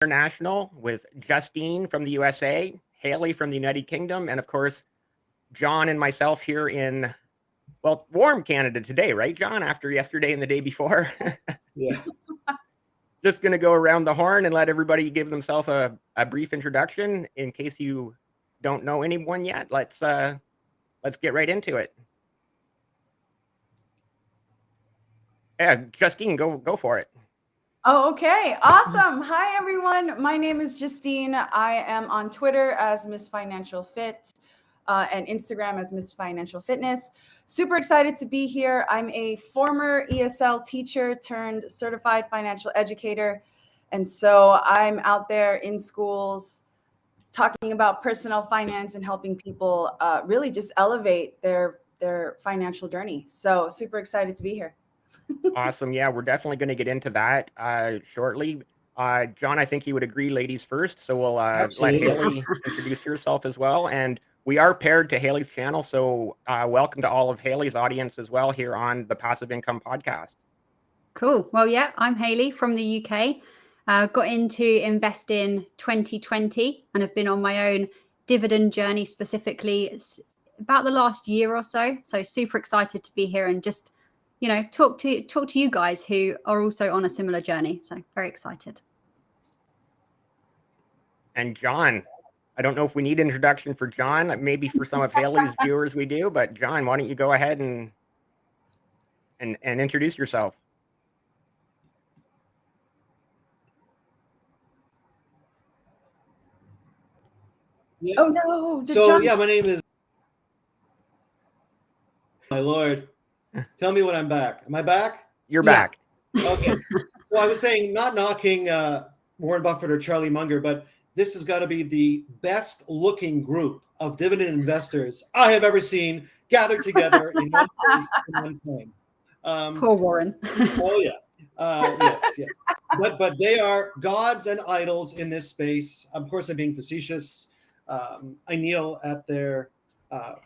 International with Justine from the USA, Hayley from the United Kingdom, and of course, John and myself here in, well, warm Canada today, right, John? After yesterday and the day before. Yeah. Just going to go around the horn and let everybody give themselves a brief introduction in case you don't know anyone yet. Let's get right into it. Yeah, Justine, go for it. Oh, okay. Awesome. Hi, everyone. My name is Justine. I am on Twitter as Miss Financial Fit and Instagram as Miss Financial Fitness. Super excited to be here. I'm a former ESL teacher turned certified financial educator. And so I'm out there in schools talking about personal finance and helping people really just elevate their financial journey. So super excited to be here. Awesome. Yeah, we're definitely going to get into that shortly. John, I think you would agree, ladies first. So we'll let Hayley introduce herself as well. And we are paired to Hayley's channel. So welcome to all of Hayley's audience as well here on the Passive Income Podcast. Cool. Well, yeah, I'm Hayley from the UK. Got into investing 2020 and have been on my own dividend journey specifically about the last year or so. So super excited to be here and just talk to you guys who are also on a similar journey. So very excited. And John, I don't know if we need introduction for John. Maybe for some of Hayley's viewers we do, but John, why don't you go ahead and introduce yourself? Yeah. Oh no! Yeah, my name is. My Lord, tell me when I'm back. Am I back? You're back. Okay. So I was saying, not knocking Warren Buffett or Charlie Munger, but this has got to be the best looking group of dividend investors I have ever seen gathered together in one place at one time. Poor Warren. Oh yeah. Yes. But they are gods and idols in this space. Of course, I'm being facetious. I kneel at their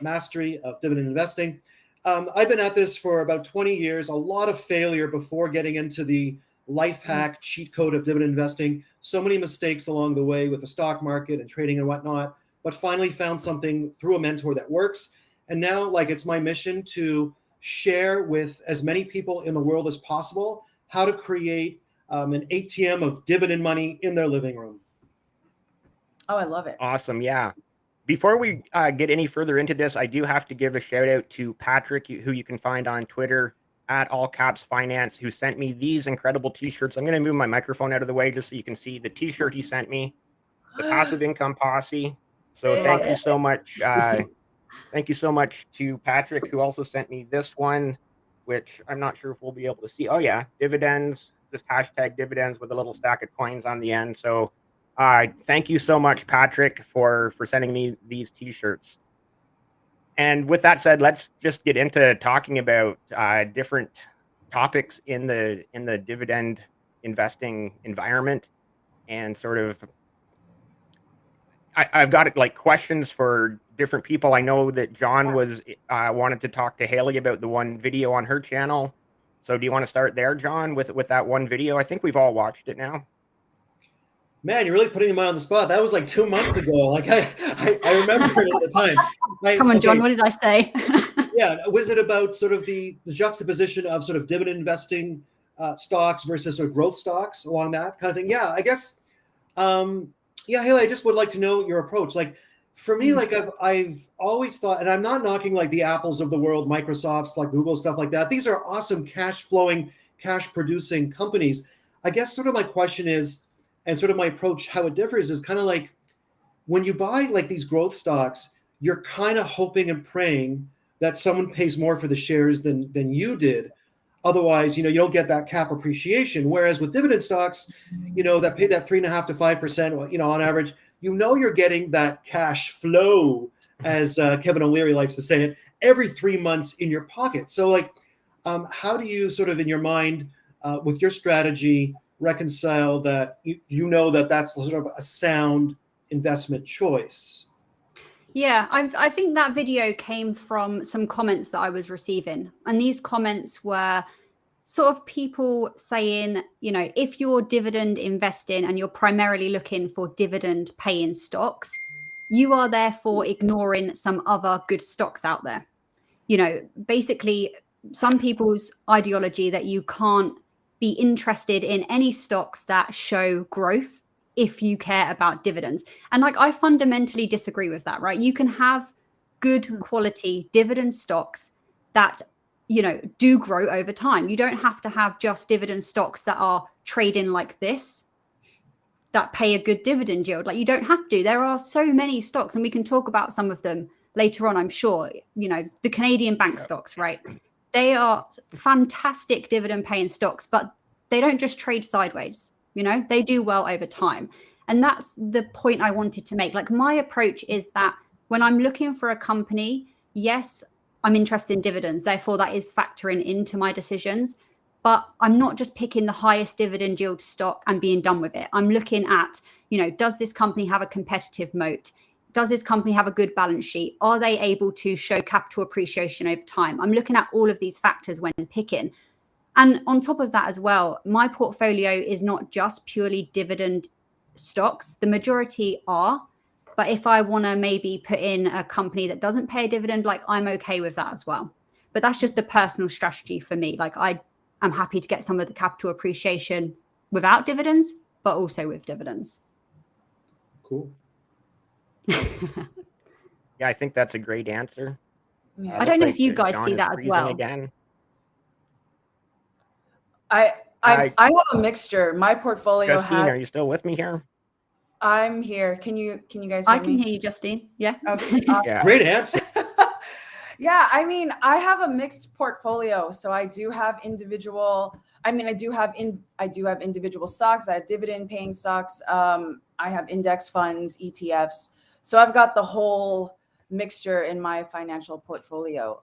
mastery of dividend investing. I've been at this for about 20 years, a lot of failure before getting into the life hack cheat code of dividend investing. So many mistakes along the way with the stock market and trading and whatnot, but finally found something through a mentor that works. And now, it's my mission to share with as many people in the world as possible how to create an ATM of dividend money in their living room. Oh, I love it. Awesome. Yeah. Before we get any further into this, I do have to give a shout out to Patrick, who you can find on Twitter at @allcapsfinance, who sent me these incredible t-shirts. I'm going to move my microphone out of the way just so you can see the t-shirt he sent me, the Passive Income Posse. So thank you so much. Thank you so much to Patrick, who also sent me this one, which I'm not sure if we'll be able to see. Oh yeah, dividends, just hashtag dividends with a little stack of coins on the end. So thank you so much, Patrick, for sending me these t-shirts. And with that said, let's just get into talking about different topics in the dividend investing environment, and sort of I've got questions for different people. I know that John was wanted to talk to Hayley about the one video on her channel. So do you want to start there, John, with that one video? I think we've all watched it now. Man, you're really putting him on the spot. That was 2 months ago. I remember it at the time. Come on, John, what did I say? Yeah, was it about sort of the juxtaposition of sort of dividend investing stocks versus sort of growth stocks along that kind of thing? Yeah, I guess. Hayley, I just would like to know your approach. For me, I've always thought, and I'm not knocking the Apples of the world, Microsofts, Google, stuff like that. These are awesome cash flowing, cash producing companies. I guess sort of my question is, and sort of my approach, how it differs is kind of when you buy these growth stocks, you're kind of hoping and praying that someone pays more for the shares than you did. Otherwise, you don't get that cap appreciation. Whereas with dividend stocks, that pay that 3.5% to 5%, on average, you're getting that cash flow, as Kevin O'Leary likes to say it, every 3 months in your pocket. So how do you sort of in your mind with your strategy reconcile that that's sort of a sound investment choice? Yeah, I think that video came from some comments that I was receiving. And these comments were sort of people saying, if you're dividend investing and you're primarily looking for dividend paying stocks, you are therefore ignoring some other good stocks out there. Basically, some people's ideology that you can't be interested in any stocks that show growth if you care about dividends. And I fundamentally disagree with that, right? You can have good quality dividend stocks that do grow over time. You don't have to have just dividend stocks that are trading like this that pay a good dividend yield. You don't have to. There are so many stocks, and we can talk about some of them later on, I'm sure. The Canadian bank stocks, right? They are fantastic dividend paying stocks, but they don't just trade sideways. They do well over time. And that's the point I wanted to make. My approach is that when I'm looking for a company, yes, I'm interested in dividends. Therefore, that is factoring into my decisions. But I'm not just picking the highest dividend yield stock and being done with it. I'm looking at, does this company have a competitive moat? Does this company have a good balance sheet? Are they able to show capital appreciation over time? I'm looking at all of these factors when picking. And on top of that as well, my portfolio is not just purely dividend stocks. The majority are. But if I want to maybe put in a company that doesn't pay a dividend, I'm okay with that as well. But that's just a personal strategy for me. I'm happy to get some of the capital appreciation without dividends, but also with dividends. Cool. Yeah, I think that's a great answer. Yeah. I don't know if you John guys see is that as freezing well. Again. I have a mixture. My portfolio Justine, has. are you still with me here? I'm here. Can you guys hear me? I can hear you, Justine. Yeah. Okay. Yeah. Great answer. Yeah, I have a mixed portfolio. So I do have individual. I do have individual stocks. I have dividend paying stocks. I have index funds, ETFs. So I've got the whole mixture in my financial portfolio.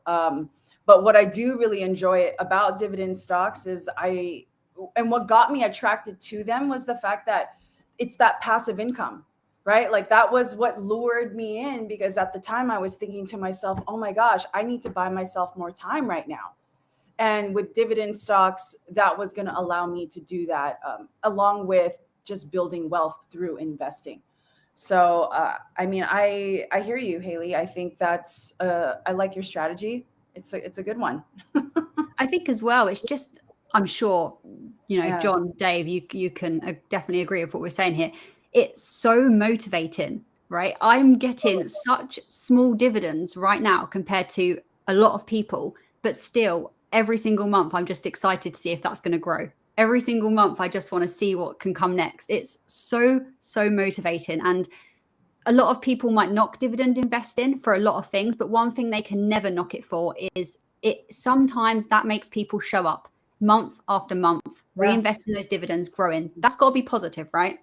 But what I do really enjoy about dividend stocks is and what got me attracted to them was the fact that it's that passive income, right? That was what lured me in, because at the time I was thinking to myself, oh my gosh, I need to buy myself more time right now. And with dividend stocks, that was going to allow me to do that, along with just building wealth through investing. So, I hear you, Hayley. I think that's, I like your strategy. It's a good one. I think as well, it's just, I'm sure, Yeah. John, Dave, you can definitely agree with what we're saying here. It's so motivating, right? I'm getting such small dividends right now compared to a lot of people, but still every single month, I'm just excited to see if that's going to grow. Every single month, I just want to see what can come next. It's so motivating. And a lot of people might knock dividend investing for a lot of things, but one thing they can never knock it for is sometimes that makes people show up month after month, reinvesting those dividends, growing. That's got to be positive, right?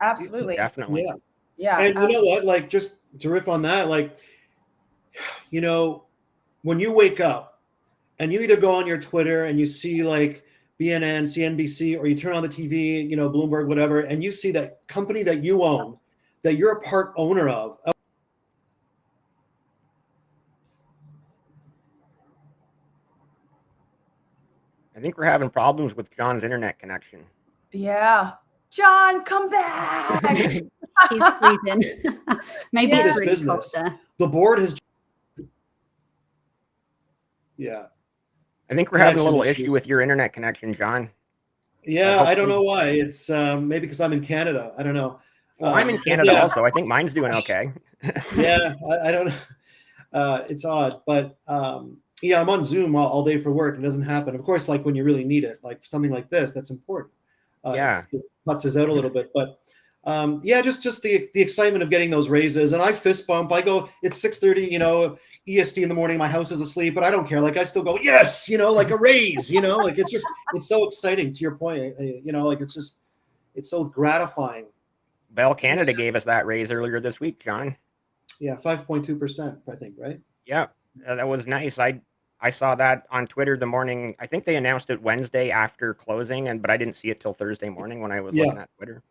Absolutely. Definitely. Yeah. Yeah. And you know what? Just to riff on that, when you wake up and you either go on your Twitter and you see BNN, CNBC, or you turn on the TV, Bloomberg, whatever, and you see that company that you own, that you're a part owner of. I think we're having problems with John's internet connection. Yeah. John, come back. He's freezing. Maybe it's really cold there. The board has. Yeah. I think we're having a little issue with your internet connection, John. Yeah, I don't know why. It's maybe because I'm in Canada. I don't know. Well, I'm in Canada also. I think mine's doing okay. Yeah, I don't know. It's odd, but yeah, I'm on Zoom all day for work. It doesn't happen. Of course, when you really need it, like something like this, that's important. Yeah, it cuts us out a little bit, but yeah, just the excitement of getting those raises. And I fist bump. I go, it's 6:30, EST in the morning. My house is asleep, but I don't care. I still go, yes, like a raise. It's so exciting. To your point, it's so gratifying. Bell Canada gave us that raise earlier this week, John. Yeah, 5.2%, I think, right? Yeah, that was nice. I saw that on Twitter the morning. I think they announced it Wednesday after closing, but I didn't see it till Thursday morning when I was looking at Twitter.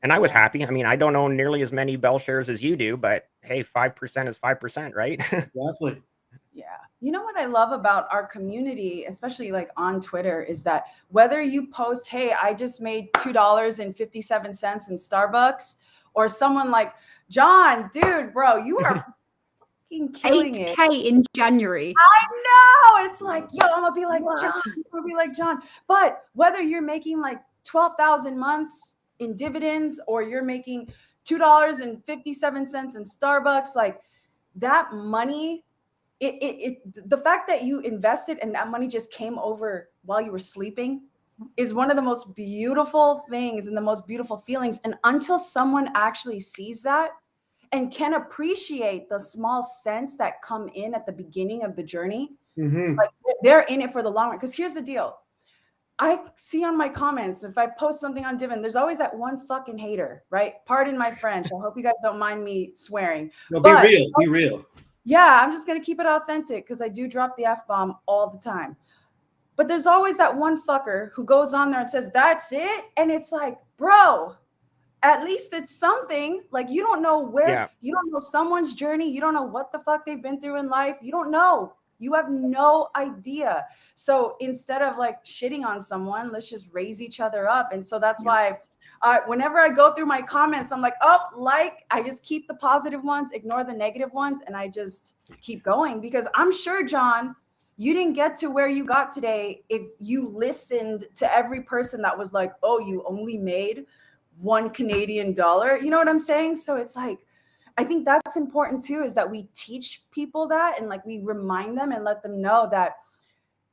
And I was happy. I don't own nearly as many Bell shares as you do, but hey, 5% is 5%, right? Exactly. Yeah. You know what I love about our community, especially like on Twitter, is that whether you post, hey, I just made $2.57 in Starbucks, or someone like, John, dude, bro, you are fucking killing it. 8K in January. I know. It's like, yo, I'm gonna be like What? John. I'm gonna be like John. But whether you're making like 12,000 months in dividends, or you're making $2.57 in Starbucks, like that money, the fact that you invested and that money just came over while you were sleeping is one of the most beautiful things and the most beautiful feelings. And until someone actually sees that and can appreciate the small cents that come in at the beginning of the journey, like they're in it for the long run. Because here's the deal. I see on my comments, if I post something on Dividend, there's always that one fucking hater, right? Pardon my French. I hope you guys don't mind me swearing. No, but be real. Be real. yeah, I'm just going to keep it authentic because I do drop the F-bomb all the time. But there's always that one fucker who goes on there and says, that's it. And it's like, bro, at least it's something. Like, you don't know where, you don't know someone's journey. You don't know what the fuck they've been through in life. You don't know. You have no idea. So instead of like shitting on someone, let's just raise each other up. And so that's why whenever I go through my comments, I'm like, I just keep the positive ones, ignore the negative ones, and I just keep going. Because I'm sure, John, you didn't get to where you got today if you listened to every person that was like, oh, you only made $1 Canadian. You know what I'm saying? So it's like, I think that's important too, is that we teach people that, and like we remind them and let them know that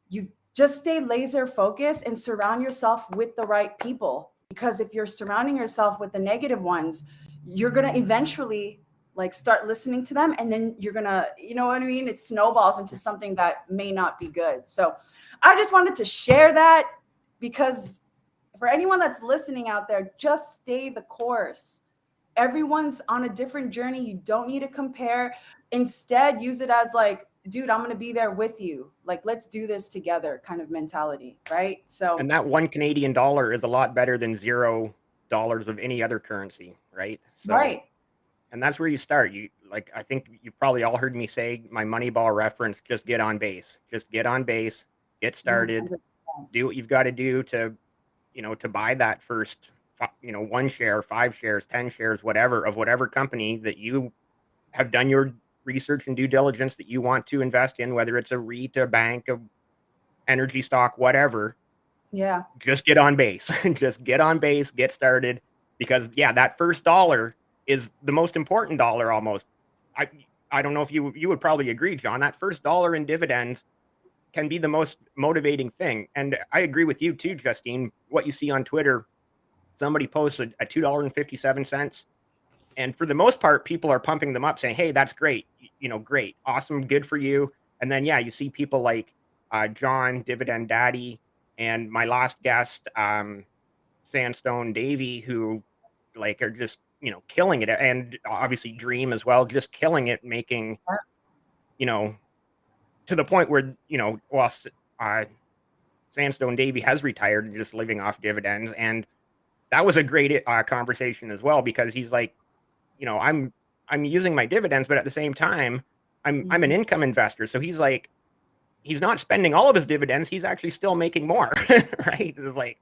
you just stay laser focused and surround yourself with the right people. Because if you're surrounding yourself with the negative ones, you're going to eventually like start listening to them. And then you're going to, you know what I mean? It snowballs into something that may not be good. So I just wanted to share that, because for anyone that's listening out there, just stay the course. Everyone's on a different journey. You don't need to compare. Instead, use it as like, dude, I'm going to be there with you. Like, let's do this together kind of mentality. Right. So, and that $1 Canadian is a lot better than $0 of any other currency. Right. So, right. And that's where you start. I think you've probably all heard me say my Moneyball reference, just get on base, get started, 100%. do what you've got to do to buy that first, 1 share, 5 shares, 10 shares, whatever company that you have done your research and due diligence that you want to invest in, whether it's a REIT, a bank, a energy stock, whatever. Yeah. Just get on base. Just get on base, get started, because that first dollar is the most important dollar almost. I don't know if you would probably agree, John, that first dollar in dividends can be the most motivating thing. And I agree with you too, Justine. What you see on Twitter, somebody posts a $2.57, and for the most part, people are pumping them up saying, hey, that's great. Great, awesome, good for you. And then, you see people like John, Dividend Daddy, and my last guest, Sandstone Davy, who are just, killing it. And obviously Dream as well, just killing it, making, to the point where, Sandstone Davy has retired and just living off dividends. And that was a great conversation as well, because he's like, I'm using my dividends, but at the same time, I'm an income investor. So he's like, he's not spending all of his dividends. He's actually still making more, right? It's like,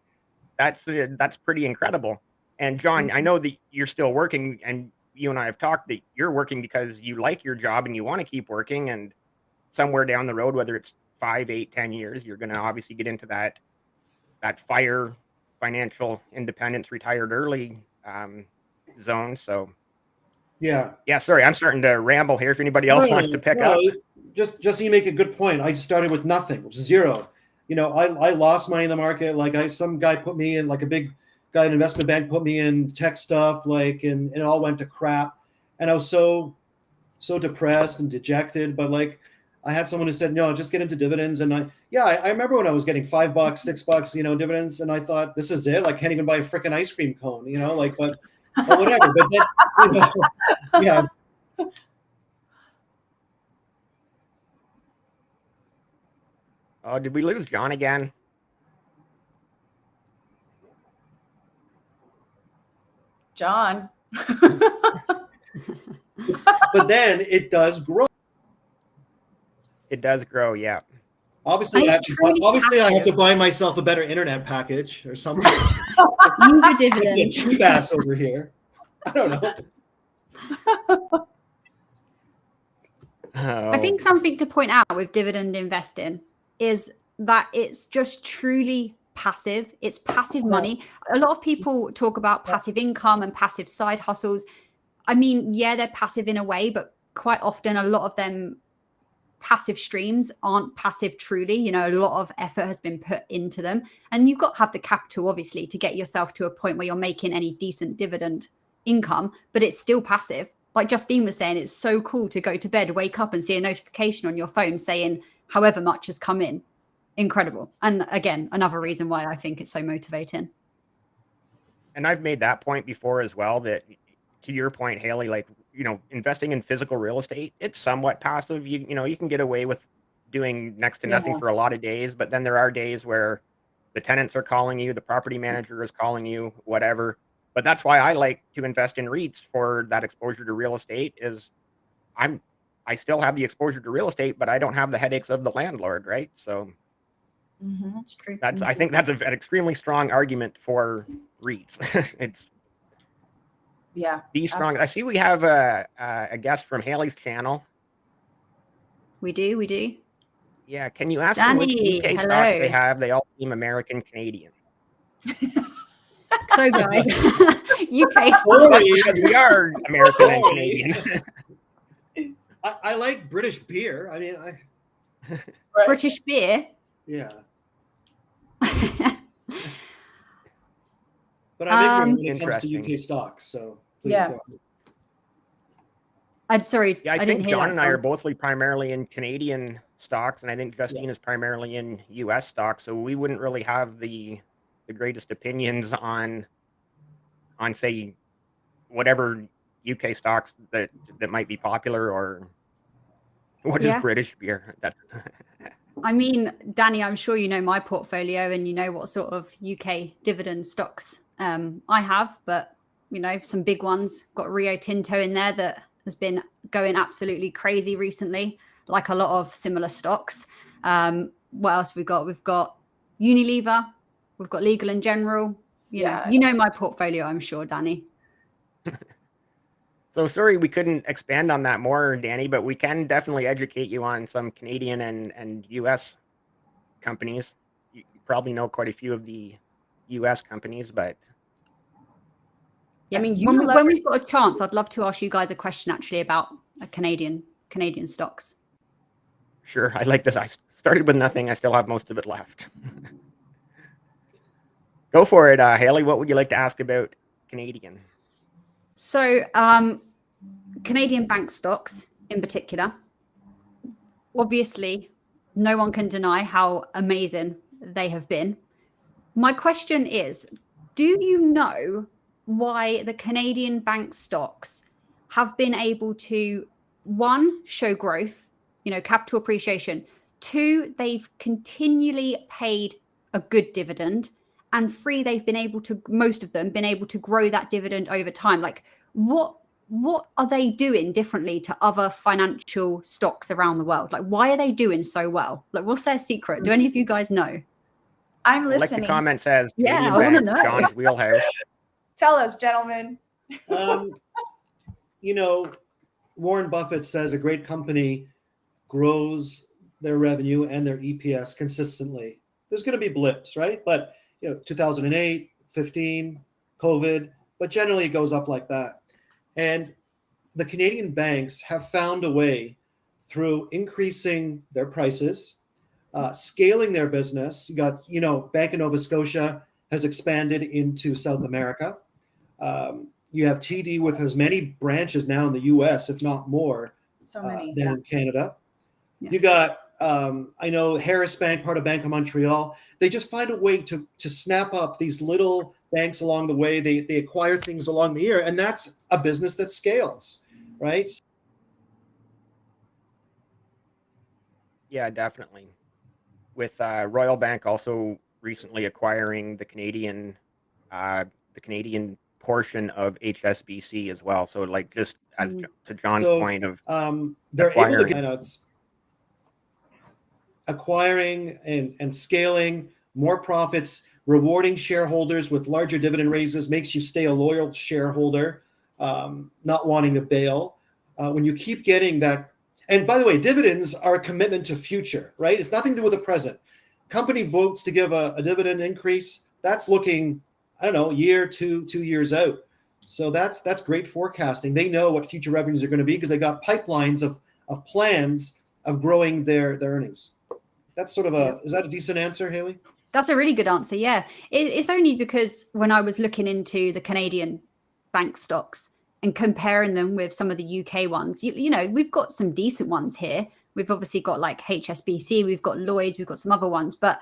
that's pretty incredible. And John, I know that you're still working, and you and I have talked that you're working because you like your job and you want to keep working. And somewhere down the road, whether it's 5, 8, 10 years, you're going to obviously get into that financial independence, retired early zone. So Yeah. Sorry, I'm starting to ramble here. If anybody else wants to pick up, just so you make a good point. I started with nothing, which is zero. I lost money in the market. Like some guy put me in, like a big guy in an investment bank put me in tech stuff, and it all went to crap. And I was so depressed and dejected. But like, I had someone who said, no, just get into dividends. And I remember when I was getting $5, $6, dividends. And I thought, this is it. Like, can't even buy a freaking ice cream cone, but whatever. But then, yeah. Oh, did we lose John again? John. But then it does grow. It does grow, yeah. Obviously, And I have it's to, truly obviously, I have to passive. buy myself a better internet package or something. Use your Like the dividend. cheap ass over here. I don't know. I think Oh, something to point out with dividend investing is that it's just truly passive. It's passive money. A lot of people talk about passive income and passive side hustles. I mean, yeah, they're passive in a way, but quite often a lot of them passive streams aren't passive truly. You know, a lot of effort has been put into them. And you've got to have the capital, obviously, to get yourself to a point where you're making any decent dividend income, but it's still passive. Like Justine was saying, it's so cool to go to bed, wake up and see a notification on your phone saying however much has come in. Incredible. And again, another reason why I think it's so motivating. and I've made that point before as well, that to your point, Haley, like, investing in physical real estate, it's somewhat passive. You can get away with doing next to nothing Yeah. for a lot of days, but then there are days where the tenants are calling you, the property manager is calling you, whatever. But that's why I like to invest in REITs for that exposure to real estate. I still have the exposure to real estate, but I don't have the headaches of the landlord, right? So Mhm. It's true. I think that's an extremely strong argument for REITs. It's Yeah. the strong. I see we have a guest from Haley's channel. We do. Yeah, can you ask them which Danny, UK stocks they hello. have? They all seem American Canadian. So guys, UK Sorry. Because we are American and Sorry. Canadian. I like British beer. I mean, Right. British beer. yeah. But I'm ignorant when it comes to Interesting. UK stocks. So please Yeah. go on. I'm sorry, Yeah, I didn't think hear John that. and I are John. both primarily in Canadian stocks, and I think Justine is primarily in US stocks. So we wouldn't really have the greatest opinions on say whatever UK stocks that might be popular, or what is Yeah. British beer. That's I mean, Danny, I'm sure you know my portfolio and you know what sort of UK dividend stocks I have, but some big ones. Got Rio Tinto in there that has been going absolutely crazy recently, like a lot of similar stocks. What else we've got? We've got Unilever, we've got Legal and General. You know my portfolio, I'm sure, Danny. So sorry we couldn't expand on that more, Danny, but we can definitely educate you on some Canadian and US companies. You probably know quite a few of the US companies, but Yeah. I mean, when we've got a chance, I'd love to ask you guys a question actually about Canadian stocks. sure, I like this. I started with nothing. I still have most of it left. Go for it, Haley. What would you like to ask about Canadian? So, Canadian bank stocks in particular, obviously, no one can deny how amazing they have been. My question is, do you know why the Canadian bank stocks have been able to, one, show growth, capital appreciation, two, they've continually paid a good dividend, and three, they've been able to, most of them, been able to grow that dividend over time? Like, what are they doing differently to other financial stocks around the world? Like, why are they doing so well? Like, what's their secret? Do any of you guys know? I'm Like listening. the comment says, Yeah, Canadian I wanna banks, know. John's wheelhouse. Tell us, gentlemen. Warren Buffett says a great company grows their revenue and their EPS consistently. There's going to be blips, right? But 2008, 15, COVID, but generally it goes up like that. And the Canadian banks have found a way through increasing their prices, scaling their business. You got, Bank of Nova Scotia has expanded into South America. You have TD with as many branches now in the US, if not more, So many. than in Canada. Yeah. You got, I know Harris Bank, part of Bank of Montreal. They just find a way to snap up these little banks along the way. They acquire things along the year, and that's a business that scales, right? Yeah, definitely. With Royal Bank also recently acquiring the Canadian portion of HSBC as well. So, like, just as to John's point of they're able to acquiring. get acquiring and scaling more profits, rewarding shareholders with larger dividend raises makes you stay a loyal shareholder, not wanting to bail. When you keep getting that, and by the way, dividends are a commitment to future, right? It's nothing to do with the present. Company votes to give a dividend increase. That's looking, I don't know, a year, 2 years out. So that's great forecasting. They know what future revenues are going to be because they got pipelines of plans of growing their earnings. That's sort of is that a decent answer, Hayley? That's a really good answer. Yeah. It's only because when I was looking into the Canadian bank stocks and comparing them with some of the UK ones, you know, we've got some decent ones here. We've obviously got like HSBC, we've got Lloyd's, we've got some other ones. But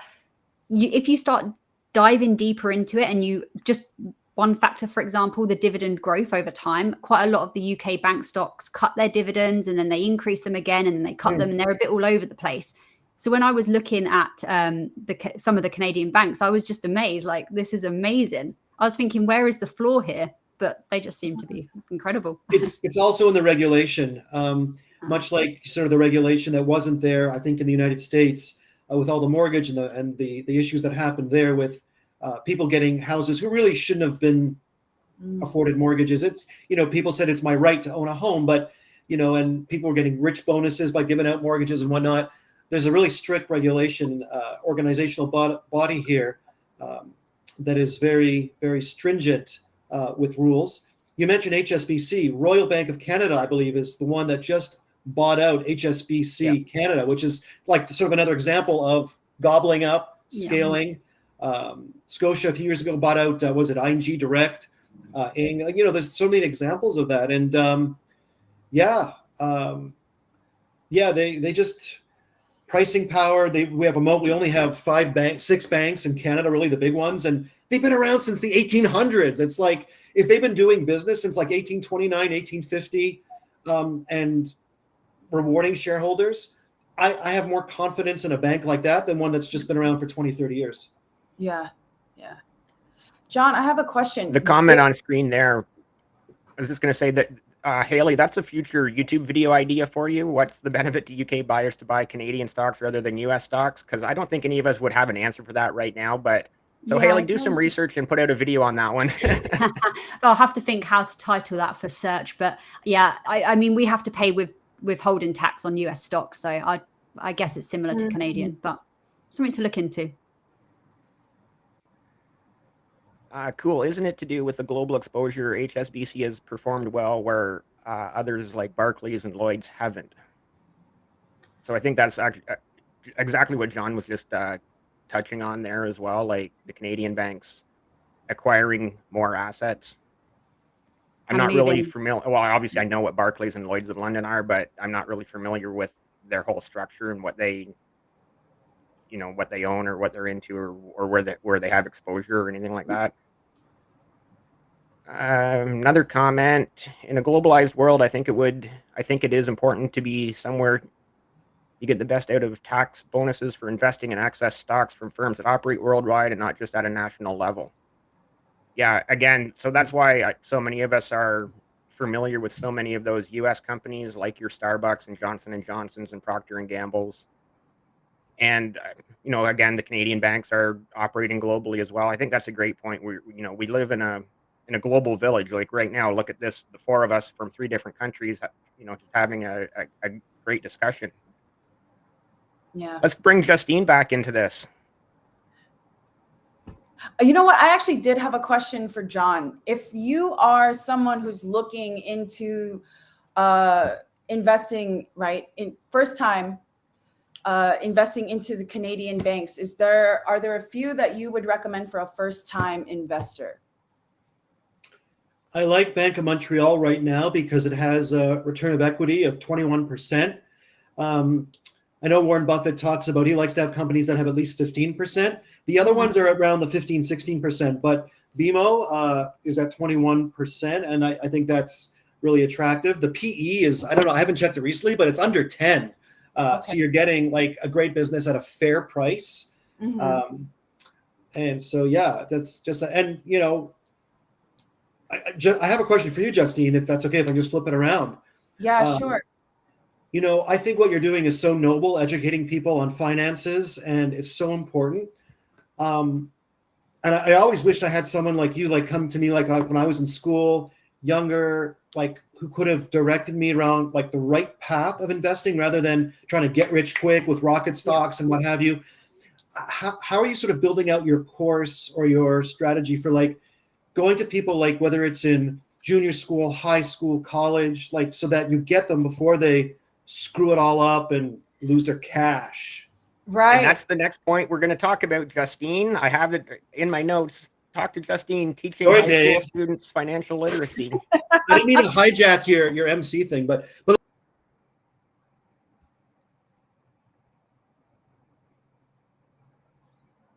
if you start diving deeper into it and you just one factor, for example, the dividend growth over time, quite a lot of the UK bank stocks cut their dividends and then they increase them again and then they cut them and they're a bit all over the place. So when I was looking at some of the Canadian banks, I was just amazed. Like, this is amazing. I was thinking, where is the floor here? But they just seem to be incredible. It's also in the regulation, much like sort of the regulation that wasn't there, I think, in the United States with all the mortgage and the issues that happened there with people getting houses who really shouldn't have been afforded mortgages. It's, you know, people said it's my right to own a home, but, you know, and people were getting rich bonuses by giving out mortgages and whatnot. There's a really strict regulation, organizational body here that is very, very stringent with rules. You mentioned HSBC. Royal Bank of Canada, I believe, is the one that just bought out HSBC Canada, which is like sort of another example of gobbling up, scaling. Scotia a few years ago bought out, was it Eich Direct? You know, there's so many examples of that. And they just... pricing power. We only have 6 banks in Canada, really the big ones, and they've been around since the 1800s. It's like if they've been doing business since like 1829, 1850, and rewarding shareholders, I have more confidence in a bank like that than one that's just been around for 20, 30 years. Yeah. John, I have a question. The comment on screen there, I was just going to say that Hayley, that's a future YouTube video idea for you. What's the benefit to UK buyers to buy Canadian stocks rather than US stocks? Because I don't think any of us would have an answer for that right now. But so Hayley, do some research and put out a video on that one. I'll have to think how to title that for search. But yeah, I mean, we have to pay withholding tax on US stocks. So I guess it's similar to Canadian, but something to look into. Cool. Isn't it to do with the global exposure? HSBC has performed well where others like Barclays and Lloyd's haven't. So I think that's actually exactly what John was just touching on there as well, like the Canadian banks acquiring more assets. I'm not really familiar. Well, obviously I know what Barclays and Lloyd's of London are, but I'm not really familiar with their whole structure and what they own or what they're into or where they have exposure or anything like that. Another comment: in a globalized world, I think it is important to be somewhere you get the best out of tax bonuses for investing in access stocks from firms that operate worldwide and not just at a national level. Yeah, again, so that's why so many of us are familiar with so many of those U.S. companies like your Starbucks and Johnson & Johnson's and Procter & Gamble's. And, again, the Canadian banks are operating globally as well. I think that's a great point. We live in a global village. Like right now, look at this, the 4 of us from 3 different countries, just having a great discussion. Yeah. Let's bring Justine back into this. You know what? I actually did have a question for John. If you are someone who's looking into investing, right, in first time investing into the Canadian banks, are there a few that you would recommend for a first time investor? I like Bank of Montreal right now because it has a return of equity of 21%. I know Warren Buffett talks about he likes to have companies that have at least 15%. The other ones are around the 15, 16%, but BMO is at 21%, and I think that's really attractive. The PE is, I don't know, I haven't checked it recently, but it's under 10. So you're getting like a great business at a fair price. And so, yeah, that's just that. And, I have a question for you, Justine, if that's okay, if I just flip it around. Yeah, sure. you know, I think what you're doing is so noble, educating people on finances, and it's so important. And I always wished I had someone like you, like come to me like when I was in school, younger, like who could have directed me around like the right path of investing rather than trying to get rich quick with rocket stocks and what have you. How are you sort of building out your course or your strategy for like going to people like whether it's in junior school, high school, college, like so that you get them before they screw it all up and lose their cash? Right. And that's the next point we're going to talk about, Justine. I have it in my notes. Talk to Justine, teaching high school students financial literacy. I didn't mean to hijack your MC thing, but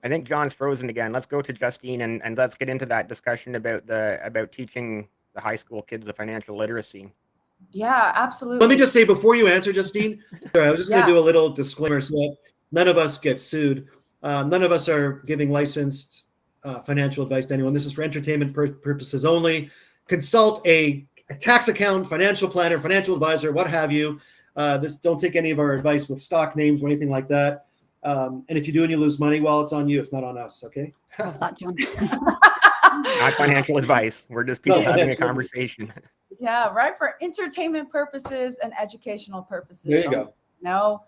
I think John's frozen again. Let's go to Justine and let's get into that discussion about teaching the high school kids the financial literacy. Yeah, absolutely. Let me just say before you answer, Justine, sorry, I was just going to do a little disclaimer so that none of us get sued. None of us are giving licensed financial advice to anyone. This is for entertainment purposes only. Consult a tax accountant, financial planner, financial advisor, what have you. Don't take any of our advice with stock names or anything like that. And if you do and you lose money, well, it's on you. It's not on us. Okay. Love that, John. Not financial advice. We're just people having a conversation. Yeah, right. For entertainment purposes and educational purposes. There you go. No.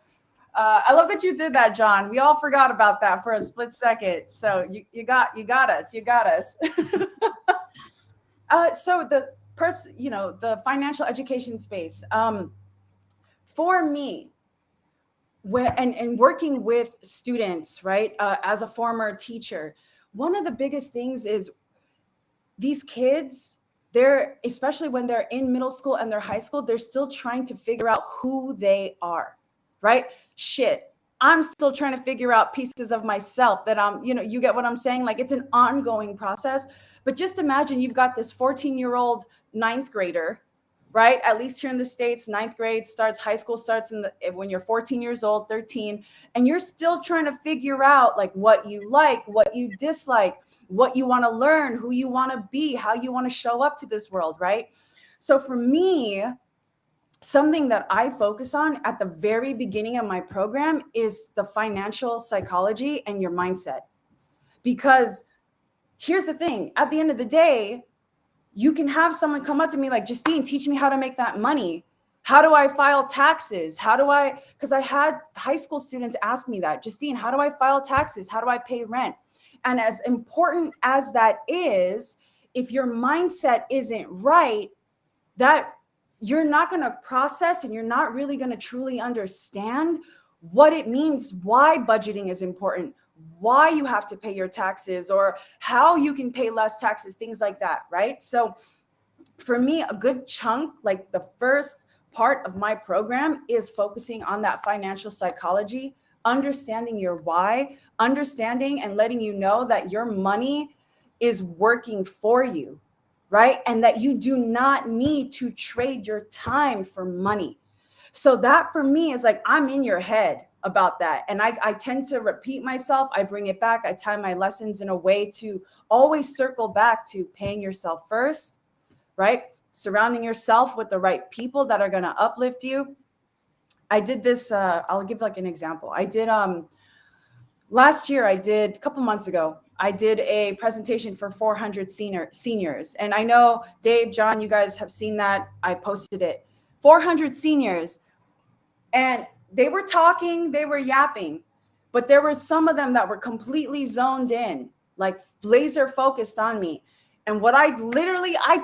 I love that you did that, John. We all forgot about that for a split second. So you got us. You got us. So the financial education space. For me, and working with students, right? As a former teacher, one of the biggest things is these kids, especially when they're in middle school and they're high school, they're still trying to figure out who they are, right? Shit, I'm still trying to figure out pieces of myself that you get what I'm saying? Like it's an ongoing process. But just imagine you've got this 14-year-old ninth grader, right? At least here in the States, ninth grade starts, high school starts when you're 14 years old, 13, and you're still trying to figure out like what you like, what you dislike, what you want to learn, who you want to be, how you want to show up to this world, right? So for me, something that I focus on at the very beginning of my program is the financial psychology and your mindset. Because here's the thing, at the end of the day, you can have someone come up to me like, Justine, teach me how to make that money. How do I file taxes? Because I had high school students ask me that, Justine, how do I file taxes? How do I pay rent? And as important as that is, if your mindset isn't right, that you're not going to process and you're not really going to truly understand what it means, why budgeting is important, why you have to pay your taxes or how you can pay less taxes, things like that, right? So for me, a good chunk, like the first part of my program is focusing on that financial psychology, understanding your why, understanding and letting you know that your money is working for you, right? And that you do not need to trade your time for money. So that for me is like, I'm in your head about that. And I tend to repeat myself. I bring it back. I tie my lessons in a way to always circle back to paying yourself first, right? Surrounding yourself with the right people that are going to uplift you. I did this. I'll give like an example. I did last year, a couple months ago, I did a presentation for 400 seniors. And I know Dave, John, you guys have seen that. I posted it. 400 seniors. And they were talking, they were yapping, but there were some of them that were completely zoned in, like laser focused on me. And what I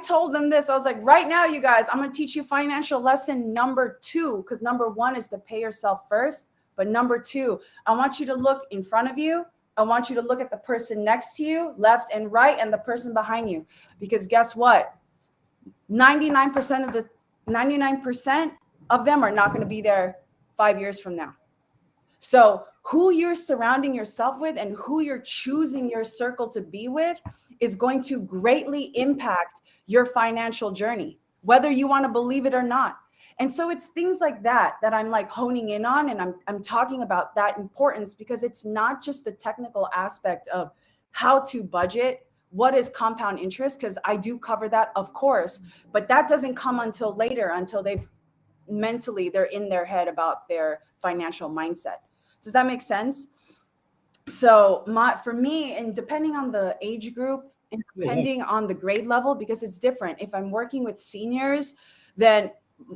told them this, I was like, right now, you guys, I'm going to teach you financial lesson number 2, because number 1 is to pay yourself first. But number 2, I want you to look in front of you. I want you to look at the person next to you, left and right, and the person behind you. Because guess what? 99% of them are not going to be there 5 years from now. So who you're surrounding yourself with and who you're choosing your circle to be with is going to greatly impact your financial journey, whether you want to believe it or not. And so it's things like that I'm like honing in on, and I'm talking about that importance, because it's not just the technical aspect of how to budget, what is compound interest, because I do cover that, of course, but that doesn't come until later, until they've mentally they're in their head about their financial mindset. Does that make sense? So for me, and depending on the age group and depending on the grade level, because it's different. If I'm working with seniors, then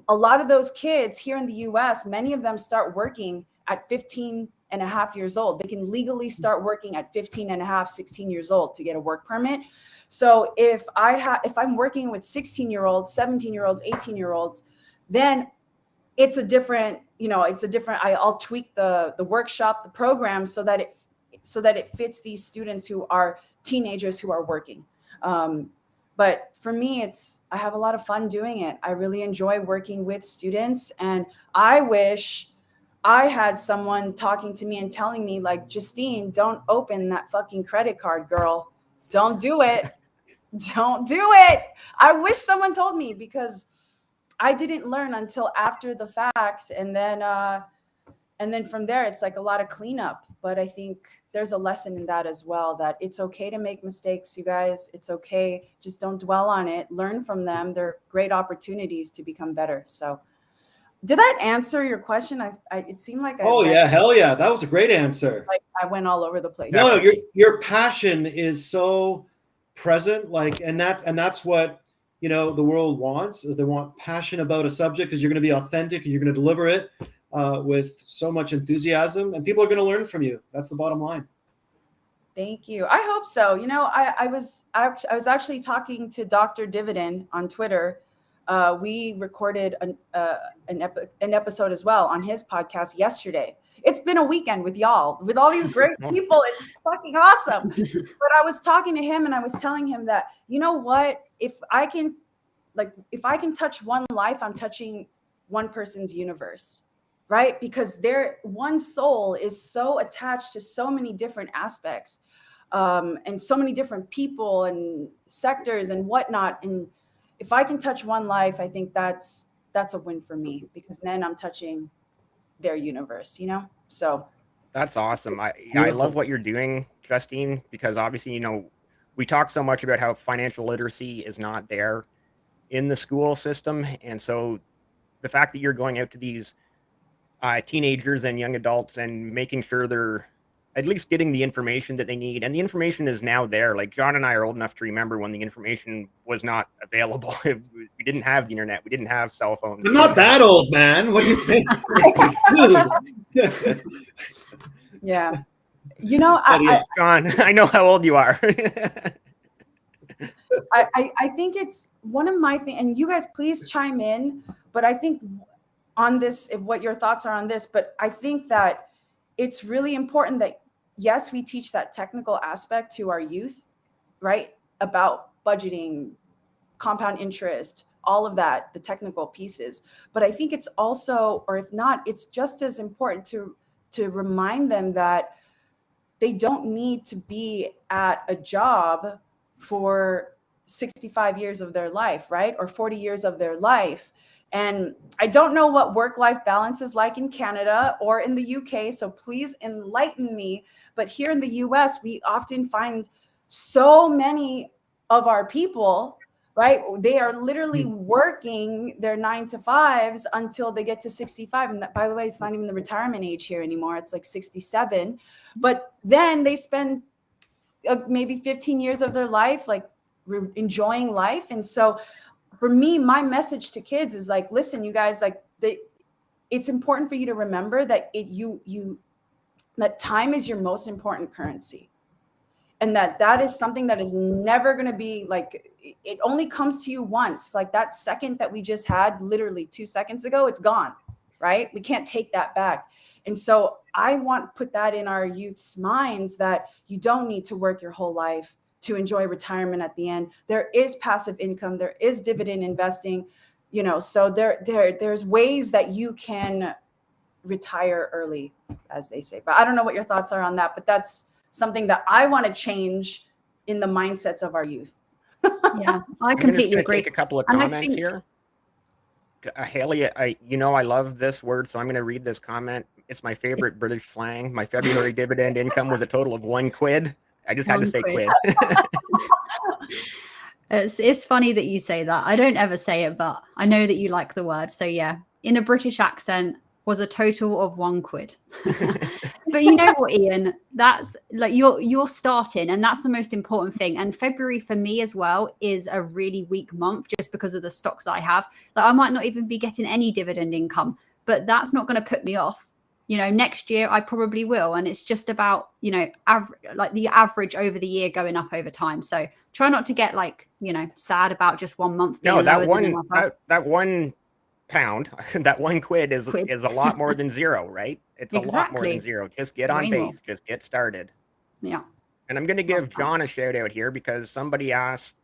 a lot of those kids here in the US, many of them start working at 15 and a half years old. They can legally start working at 15 and a half, 16 years old to get a work permit. So if I'm working with 16-year-olds, 17-year-olds, 18-year-olds, then it's a different, I'll tweak the workshop, the program so that it fits these students who are teenagers who are working. But for me, I have a lot of fun doing it. I really enjoy working with students, and I wish I had someone talking to me and telling me like, Justine, don't open that fucking credit card, girl. Don't do it. Don't do it. I wish someone told me, because I didn't learn until after the fact. And then from there, it's like a lot of cleanup. But I think there's a lesson in that as well, that it's okay to make mistakes, you guys. It's okay. Just don't dwell on it. Learn from them. They're great opportunities to become better. So did that answer your question? It seemed like yeah, hell yeah. That was a great answer. Like I went all over the place. No, your passion is so present, like, and that's what, the world wants, is they want passion about a subject, because you're going to be authentic and you're going to deliver it with so much enthusiasm, and people are going to learn from you. That's the bottom line. Thank you. I hope so. I was actually talking to Dr. Dividend on Twitter. We recorded an episode as well on his podcast yesterday. It's been a weekend with y'all, with all these great people. It's fucking awesome. But I was talking to him and I was telling him that, you know what, if I can touch one life, I'm touching one person's universe, right? Because their one soul is so attached to so many different aspects, and so many different people and sectors and whatnot. And if I can touch one life, I think that's a win for me, because then I'm touching their universe, So that's awesome. I love what you're doing, Justine, because obviously, we talk so much about how financial literacy is not there in the school system. And so the fact that you're going out to these teenagers and young adults and making sure they're at least getting the information that they need. And the information is now there. Like John and I are old enough to remember when the information was not available. We didn't have the internet. We didn't have cell phones. I'm not that old, man. What do you think? Yeah. John, I know how old you are. I think it's one of my things, and you guys please chime in, but I think on this, what your thoughts are on this, but I think that it's really important that, yes, we teach that technical aspect to our youth, right? About budgeting, compound interest, all of that, the technical pieces. But I think it's also, or if not, it's just as important to remind them that they don't need to be at a job for 65 years of their life, right? Or 40 years of their life. And I don't know what work-life balance is like in Canada or in the UK, so please enlighten me. But here in the US, we often find so many of our people, right? They are literally working their 9 to 5s until they get to 65. And that, by the way, it's not even the retirement age here anymore. It's like 67. But then they spend maybe 15 years of their life, like enjoying life. And so for me, my message to kids is like, listen, you guys, like it's important for you to remember that that time is your most important currency. And that is something that is never going to be like, it only comes to you once. Like that second that we just had literally 2 seconds ago, it's gone, right? We can't take that back. And so I want to put that in our youth's minds, that you don't need to work your whole life to enjoy retirement at the end. There is passive income, there is dividend investing, so there's ways that you can retire early, as they say. But I don't know what your thoughts are on that, but that's something that I want to change in the mindsets of our youth. Yeah, I completely agree. Take a couple of comments here. Hayley, I love this word, so I'm going to read this comment. It's my favorite British slang. My February dividend income was a total of £1. I just had to say quid. It's funny that you say that. I don't ever say it, but I know that you like the word. So yeah, in a British accent was a total of £1. But you know what, Ian, that's like you're starting, and that's the most important thing. And February for me as well is a really weak month just because of the stocks that I have. Like I might not even be getting any dividend income, but that's not going to put me off. You know, next year I probably will. And it's just about, you know, like the average over the year going up over time. So try not to get like, you know, sad about just 1 month being No, lower than another. that £1, that £1 is a lot more than zero, right? It's a lot more than Exactly. zero. Just get on Way base. more. Just get started. Yeah. And I'm going to give John a shout out here because somebody asked,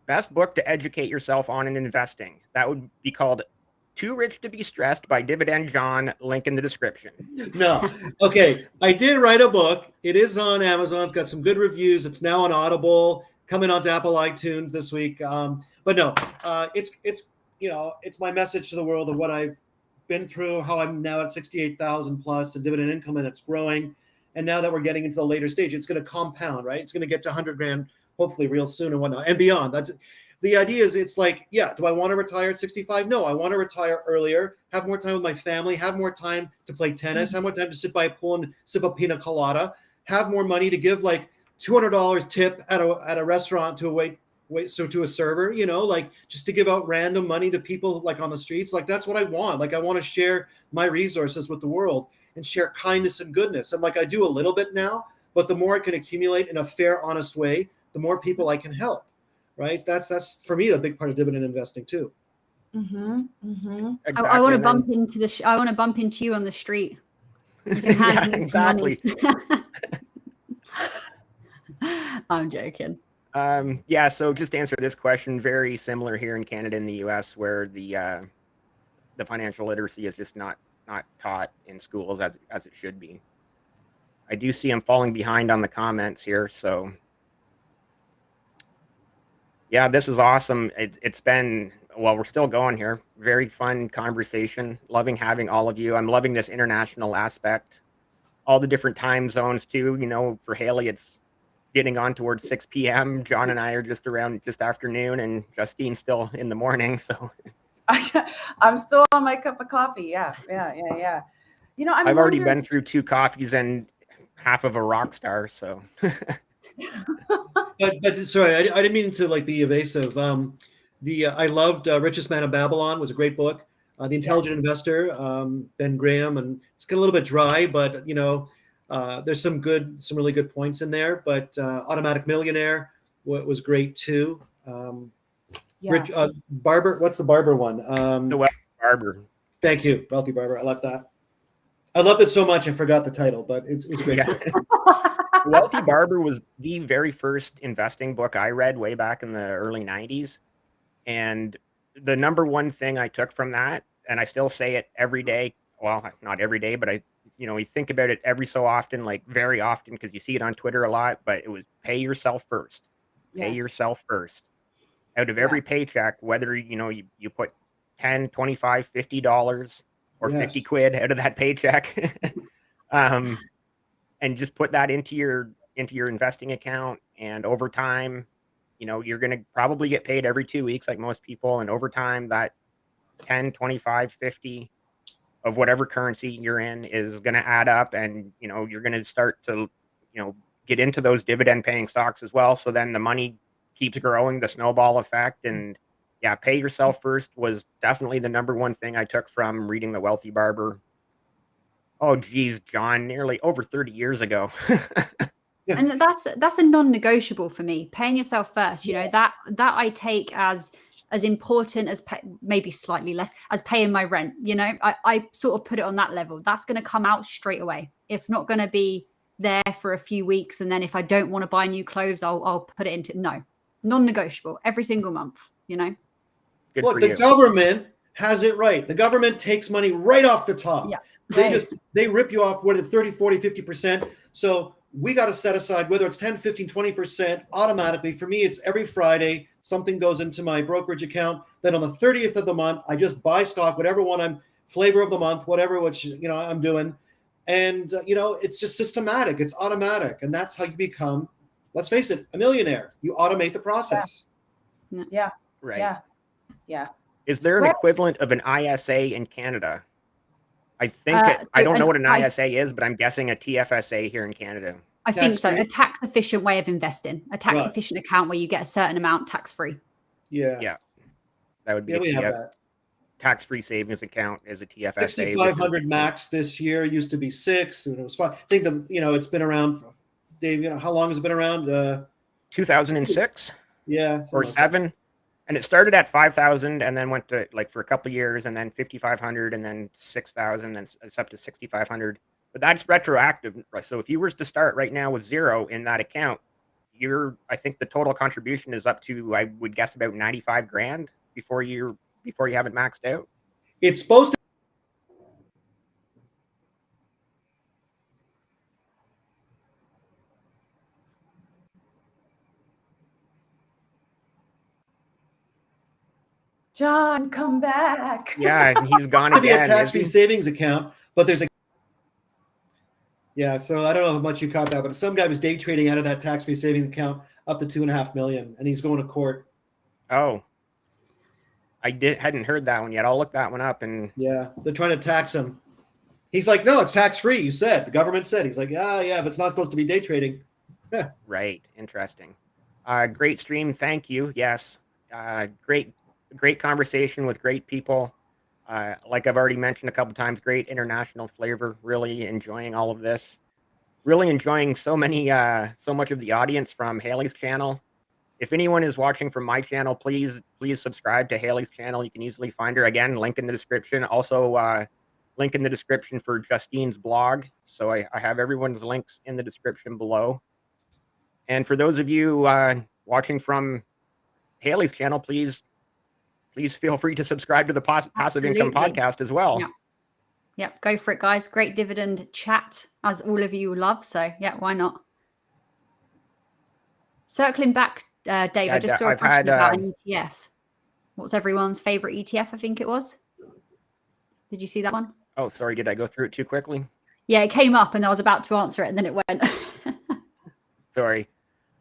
best book to educate yourself on in investing. That would be called Too Rich to Be Stressed by Dividend John. Link in the description. No. Okay. I did write a book. It is on Amazon. It's got some good reviews. It's now on Audible, coming onto Apple iTunes this week. But no, it's you know, it's my message to the world of what I've been through, how I'm now at 68,000 plus in dividend income, and it's growing. And now that we're getting into the later stage, it's going to compound, right? It's going to get to 100 grand, hopefully real soon and whatnot and beyond. That's the idea. Is it's like, yeah, do I want to retire at 65? No, I want to retire earlier, have more time with my family, have more time to play tennis, have more time to sit by a pool and sip a pina colada, have more money to give like $200 tip at a restaurant to to a server, you know, like just to give out random money to people like on the streets. Like that's what I want. Like I want to share my resources with the world and share kindness and goodness. And like I do a little bit now, but the more I can accumulate in a fair, honest way, the more people I can help. Right? That's for me a big part of dividend investing too. Mm-hmm. Mm-hmm. Exactly. I want to bump into I want to bump into you on the street. You can hand me exactly. money. I'm joking. Yeah, so just to answer this question, very similar here in Canada and the US, where the financial literacy is just not taught in schools as it should be. I do see I'm falling behind on the comments here, so yeah, this is awesome. It's been, well, we're still going here. Very fun conversation. Loving having all of you. I'm loving this international aspect. All the different time zones too. You know, for Hayley, it's getting on towards 6 p.m. John and I are just afternoon, and Justine's still in the morning. So I'm still on my cup of coffee. Yeah. You know, I've already been through 2 coffees and half of a rock star. So, but sorry, I didn't mean to like be evasive. I loved Richest Man of Babylon was a great book. The Intelligent Investor, Ben Graham, and it's got a little bit dry, but you know. There's some really good points in there, but Automatic Millionaire was great too. Barber, what's the Barber one? The Wealthy Barber. Thank you, Wealthy Barber. I love that. I loved it so much I forgot the title, but it was great. Yeah. Wealthy Barber was the very first investing book I read way back in the early 90s. And the number one thing I took from that, and I still say it every day, well, not every day, but you think about it every so often, like very often, because you see it on Twitter a lot, but it was pay yourself first. Pay yourself first. Out of every paycheck, whether, you put $10, $25, $50 or 50 quid out of that paycheck, and just put that into your investing account. And over time, you're going to probably get paid every 2 weeks like most people. And over time, that 10, 25, 50 of whatever currency you're in is going to add up, and you're going to start to get into those dividend paying stocks as well. So then the money keeps growing, the snowball effect. And yeah, pay yourself first was definitely the number one thing I took from reading The Wealthy Barber. Oh geez, John, nearly over 30 years ago. Yeah. And that's a non-negotiable for me. Paying yourself first, that I take as important as maybe slightly less as paying my rent. I sort of put it on that level. That's going to come out straight away. It's not going to be there for a few weeks, and then if I don't want to buy new clothes, I'll put it into non-negotiable every single month. Good Look, for the you. government has it right. The government takes money right off the top. Yeah, They rip you off with 30, 40, 50%. So we got to set aside, whether it's 10, 15, 20% automatically. For me, it's every Friday, something goes into my brokerage account. Then on the 30th of the month, I just buy stock, whatever one I'm flavor of the month, whatever, which, I'm doing. And, it's just systematic. It's automatic. And that's how you become, let's face it, a millionaire. You automate the process. Yeah. Right. Yeah. Is there an Right. equivalent of an ISA in Canada? I think I So don't know an what an ISA is, but I'm guessing a TFSA here in Canada. I think so. A Tax-free? tax efficient way of investing, a tax Right. efficient account where you get a certain amount tax free. Yeah. Yeah, that would be Yeah, a we have that. tax-free savings account as a TFSA. 6,500 max this year. Used to be 6, and it was fine. I think it's been around. Dave, how long has it been around? 2006 Yeah, or something like that. 7, and it started at 5,000 and then went to for a couple of years, and then 5,500, and then 6,000, then it's up to 6,500. But that's retroactive. So if you were to start right now with 0 in that account, I think the total contribution is up to, I would guess, about 95 grand before you have it maxed out. It's supposed to. John, come back. Yeah, and he's gone To be a again. tax-free savings account, but there's a. Yeah, so I don't know how much you caught that, but some guy was day trading out of that tax-free savings account up to $2.5 million, and he's going to court. Oh, I hadn't heard that one yet. I'll look that one up. And yeah, they're trying to tax him. He's like, no, it's tax-free. You said the government said. He's like, yeah, but it's not supposed to be day trading. Right, interesting. Great stream, thank you. Yes, great conversation with great people. Like I've already mentioned a couple times, great international flavor. Really enjoying all of this. Really enjoying so much of the audience from Hayley's channel. If anyone is watching from my channel, please subscribe to Hayley's channel. You can easily find her. Again, link in the description. Also, link in the description for Justine's blog. So I have everyone's links in the description below. And for those of you watching from Hayley's channel, please feel free to subscribe to the Passive Income Podcast as well. Yeah. Yep, go for it, guys. Great dividend chat, as all of you love. So, yeah, why not? Circling back, Dave, I just saw a question about an ETF. What's everyone's favorite ETF? I think it was. Did you see that one? Oh, sorry. Did I go through it too quickly? Yeah, it came up and I was about to answer it and then it went. Sorry.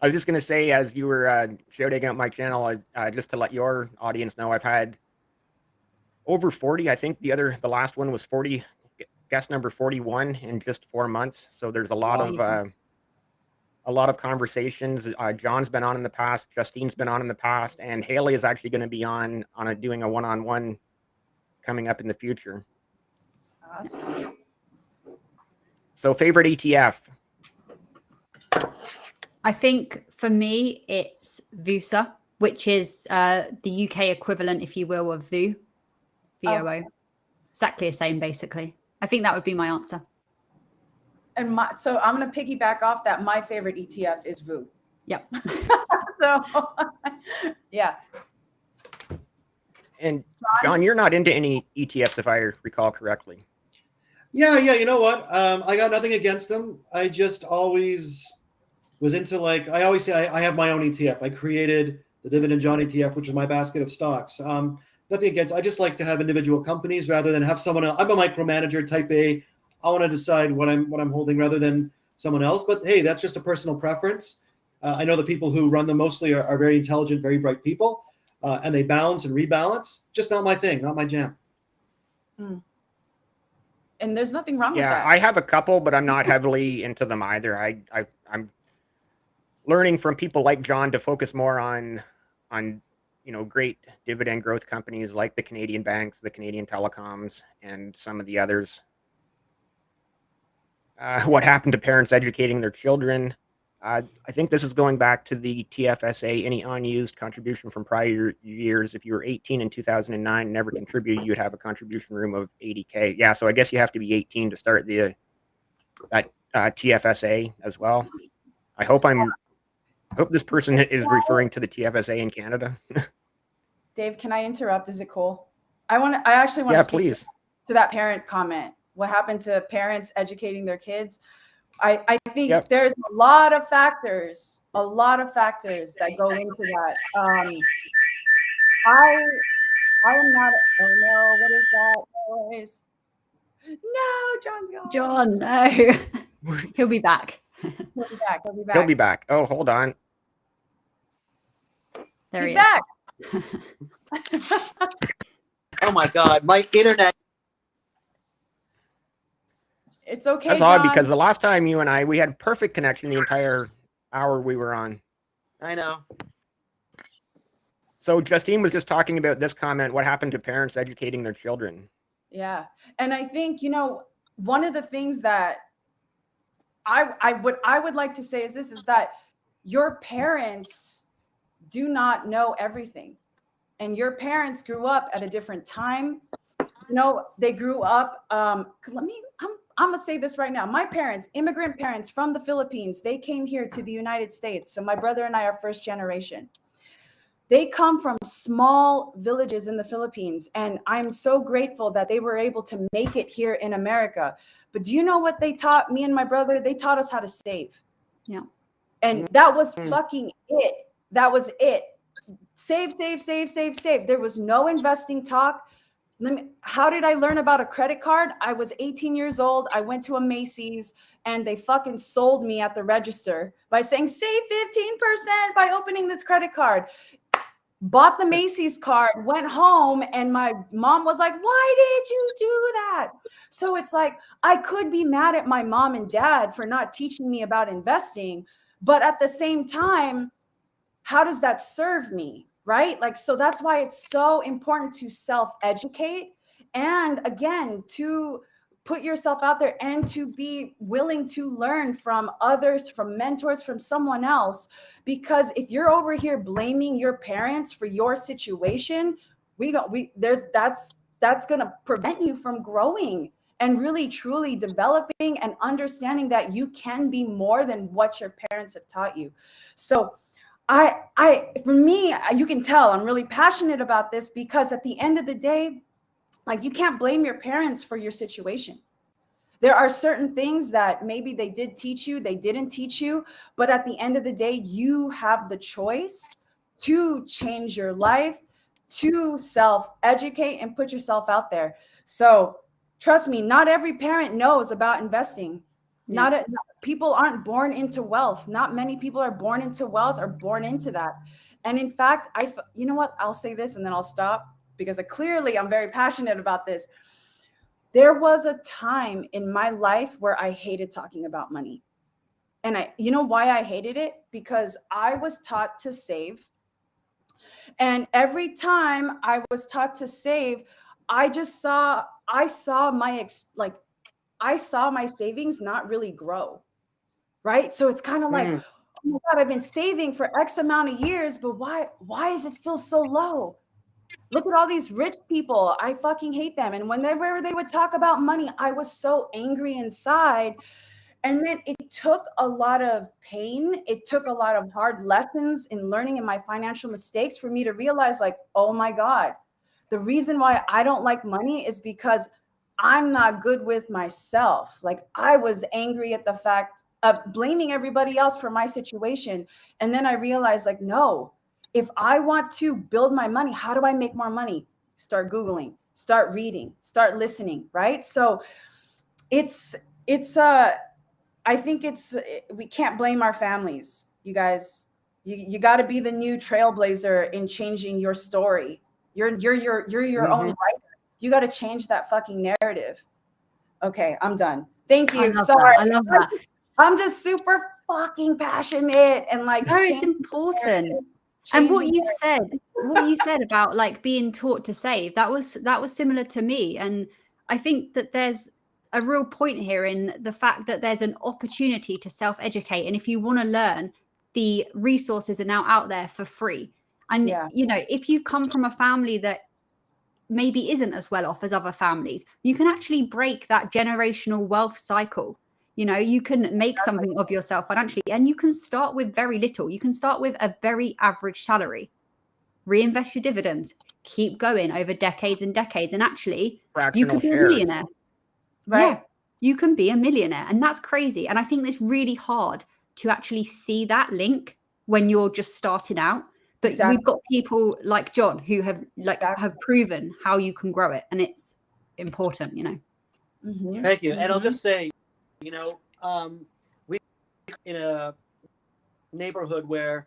I was just going to say, as you were shouting out my channel, just to let your audience know, I've had over 40. I think the last one was 40, guest number 41 in just 4 months. So there's a lot of conversations. John's been on in the past, Justine's been on in the past, and Hayley is actually going to be on doing a one-on-one coming up in the future. Awesome. So favorite ETF? I think for me, it's VUSA, which is the UK equivalent, if you will, of VOO. VOO. Exactly the same, basically. I think that would be my answer. And so I'm going to piggyback off that. My favorite ETF is VOO. Yep. So, yeah. And John, you're not into any ETFs, if I recall correctly. Yeah. You know what? I got nothing against them. I just always was into, I always say I have my own ETF. I created the Dividend John ETF, which is my basket of stocks. Nothing against. I just like to have individual companies rather than have someone else. I'm a micromanager, type A. I want to decide what I'm holding rather than someone else. But hey, that's just a personal preference. I know the people who run them mostly are very intelligent, very bright people, and they balance and rebalance. Just not my thing, not my jam. And there's nothing wrong with that. Yeah, I have a couple, but I'm not heavily into them either. I'm learning from people like John to focus more on great dividend growth companies like the Canadian banks, the Canadian telecoms, and some of the others. What happened to parents educating their children? I think this is going back to the TFSA, any unused contribution from prior years. If you were 18 in 2009 and never contributed, you'd have a contribution room of 80K. Yeah, so I guess you have to be 18 to start that TFSA as well. I hope this person is referring to the TFSA in Canada. Dave, can I interrupt? Is it cool? I actually want to speak to that parent comment. What happened to parents educating their kids? I think there's a lot of factors that go into that. I am not. Oh no! What is that noise? No, John's gone. John, no. He'll be back. He'll be back. Oh, hold on. There He's he is. back. Oh my God, my internet. It's okay, That's John. odd because the last time we had perfect connection the entire hour we were on. I know. So Justine was just talking about this comment, what happened to parents educating their children. Yeah. And I think, one of the things that I would like to say is that your parents do not know everything. And your parents grew up at a different time. They grew up, I'm gonna say this right now. My parents, immigrant parents from the Philippines, they came here to the United States. So my brother and I are first generation. They come from small villages in the Philippines, and I'm so grateful that they were able to make it here in America. But do you know what they taught me and my brother? They taught us how to save. Yeah. And that was fucking it. That was it. Save, save, save, save, save. There was no investing talk. How did I learn about a credit card? I was 18 years old. I went to a Macy's and they fucking sold me at the register by saying, save 15% by opening this credit card. Bought the Macy's card, went home, and my mom was like, why did you do that? So it's like, I could be mad at my mom and dad for not teaching me about investing, but at the same time, how does that serve me, right? Like, so that's why it's so important to self-educate, and again, to put yourself out there and to be willing to learn from others, from mentors, from someone else. Because if you're over here blaming your parents for your situation, that's going to prevent you from growing and really truly developing and understanding that you can be more than what your parents have taught you. So for me, you can tell I'm really passionate about this, because at the end of the day, like, you can't blame your parents for your situation. There are certain things that maybe they did teach you, they didn't teach you, but at the end of the day, you have the choice to change your life, to self-educate and put yourself out there. So trust me, not every parent knows about investing. Yeah. People aren't born into wealth. Not many people are born into wealth or born into that. And in fact, you know what? I'll say this and then I'll stop, because clearly I'm very passionate about this. There was a time in my life where I hated talking about money. And you know why I hated it? Because I was taught to save. And every time I was taught to save, I saw my savings not really grow. Right? So it's kind of like, oh my God, I've been saving for X amount of years, but why is it still so low? Look at all these rich people. I fucking hate them. And whenever they would talk about money, I was so angry inside. And then it took a lot of pain. It took a lot of hard lessons in learning in my financial mistakes for me to realize, like, oh my God, the reason why I don't like money is because I'm not good with myself. Like, I was angry at the fact of blaming everybody else for my situation. And then I realized, like, no, if I want to build my money, how do I make more money? Start Googling, start reading, start listening, right? So I think we can't blame our families, you guys. You got to be the new trailblazer in changing your story. You're your own writer. You got to change that fucking narrative. Okay, I'm done. Thank you. Sorry. I love that. I'm just super fucking passionate and like. No, it's important. And what you said about like being taught to save, that was similar to me. And I think that there's a real point here in the fact that there's an opportunity to self-educate. And if you want to learn, the resources are now out there for free. And, if you come from a family that maybe isn't as well off as other families, you can actually break that generational wealth cycle. You can make something of yourself financially, and you can start with very little. You can start with a very average salary, reinvest your dividends, keep going over decades and decades. And actually, you could be a millionaire. Right. Yeah, you can be a millionaire. And that's crazy. And I think it's really hard to actually see that link when you're just starting out. But we've got people like John who have proven how you can grow it. And it's important, Mm-hmm. Thank you. And I'll just say, we in a neighborhood where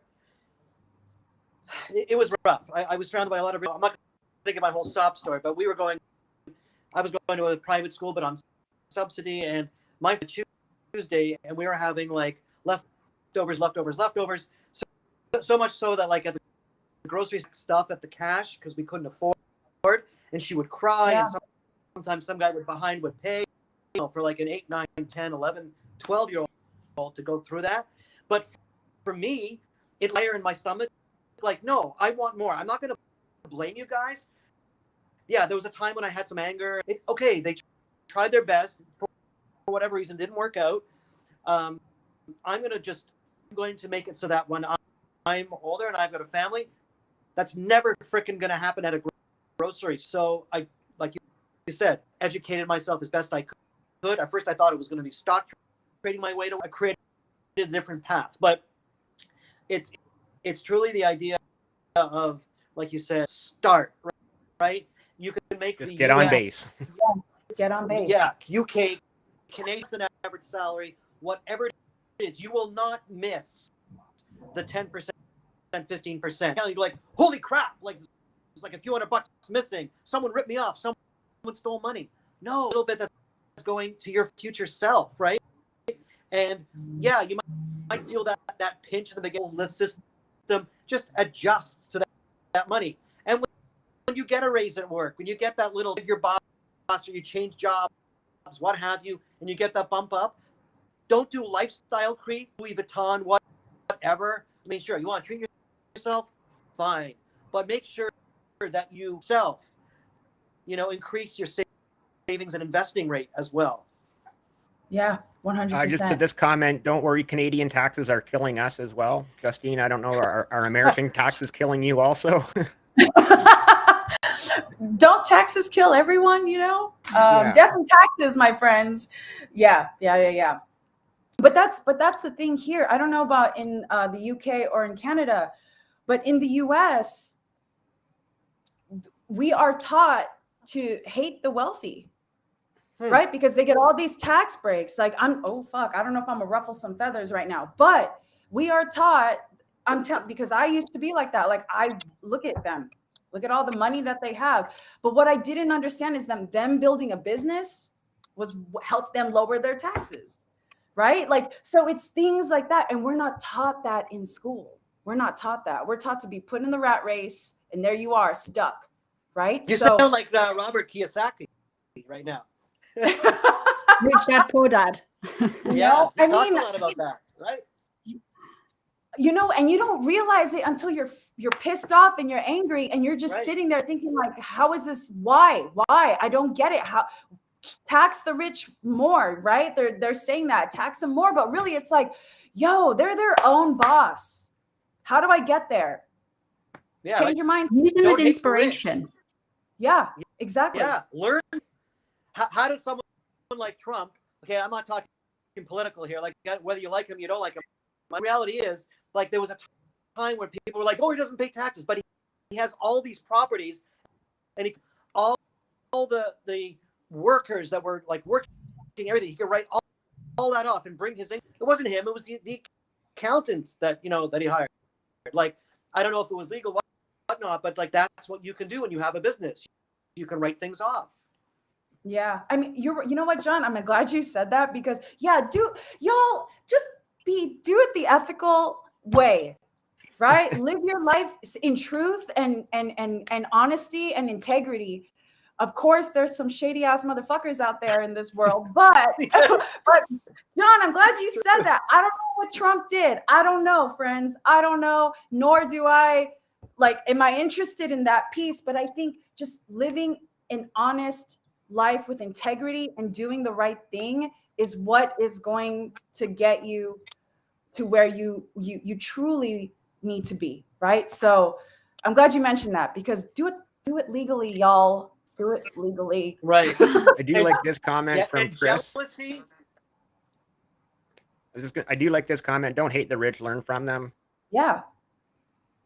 it was rough. I was surrounded by a lot of, I'm not to give my whole sob story, but I was going to a private school, but on subsidy, and my Tuesday, and we were having like leftovers. So much so that like at the grocery stuff at the cash, because we couldn't afford, and she would cry, and sometimes some guy was behind would pay, for like an 8, 9, 10, 11, 12-year-old to go through that. But for me, it's fire in my stomach. Like, no, I want more. I'm not going to blame you guys. Yeah, there was a time when I had some anger. Okay, they tried their best. For whatever reason, didn't work out. I'm going to make it so that when I'm older and I've got a family, that's never freaking going to happen at a grocery. So I, like you said, educated myself as best I could. At first, I thought it was going to be stock trading my way to. I created a different path, but it's truly the idea of, like you said, start, right? You can make just the get on base. Yes, get on base. Yeah, UK, Canadian average salary, whatever it is, you will not miss the 10%, 15%. You'll be like, holy crap, like it's like a few $100 missing. Someone ripped me off. Someone stole money. No, a little bit that's going to your future self, right? And yeah, you might feel that pinch in the beginning. The system just adjusts to that money. And when you get a raise at work, when you get that little, your boss, or you change jobs, what have you, and you get that bump up, don't do lifestyle creep, Louis Vuitton, whatever. I mean, sure, you want to treat yourself, fine, but make sure that you increase your savings and investing rate as well. Yeah, 100%. Just to this comment, don't worry, Canadian taxes are killing us as well. Justine, I don't know, are American taxes killing you also? Don't taxes kill everyone, Death and taxes, my friends. Yeah. But that's the thing here. I don't know about in the UK or in Canada, but in the US, we are taught to hate the wealthy, right? Because they get all these tax breaks. Like I don't know if I'm gonna ruffle some feathers right now, but we are taught. Because I used to be like that. Like I look at them. Look at all the money that they have. But what I didn't understand is them building a business was help them lower their taxes, right? Like, so it's things like that. And we're not taught that in school. We're not taught that. We're taught to be put in the rat race, and there you are, stuck, right? You sound like Robert Kiyosaki right now. Rich dad, poor dad. Yeah, I talks mean, a lot about that, right? And you don't realize it until you're pissed off and you're angry and you're just sitting there thinking like, how is this? Why? I don't get it. How tax the rich more, right? They're saying that tax them more, but really it's like, yo, they're their own boss. How do I get there? Yeah, Change your mind. Use them Don't as hate the rich. inspiration. Yeah, exactly. Yeah, learn. How does someone like Trump? Okay, I'm not talking political here. Like whether you like him, you don't like him. My reality is, like, there was a time when people were like, "Oh, he doesn't pay taxes," but he has all these properties, and all the workers that were like working everything. He could write all that off and bring his income. It wasn't him; it was the accountants that he hired. Like, I don't know if it was legal, whatnot, but like that's what you can do when you have a business. You can write things off. Yeah. I mean, you know what, John? I'm glad you said that because do it the ethical way, right? Live your life in truth and honesty and integrity. Of course, there's some shady ass motherfuckers out there in this world, but John, I'm glad you said that. I don't know what Trump did. I don't know, friends. I don't know, nor do I am I interested in that piece, but I think just living an honest life with integrity and doing the right thing is what is going to get you to where you truly need to be, right? So I'm glad you mentioned that because do it legally, y'all. Do it legally. Right. I do like this comment from Chris. Jealousy. I do like this comment. Don't hate the rich, learn from them. Yeah.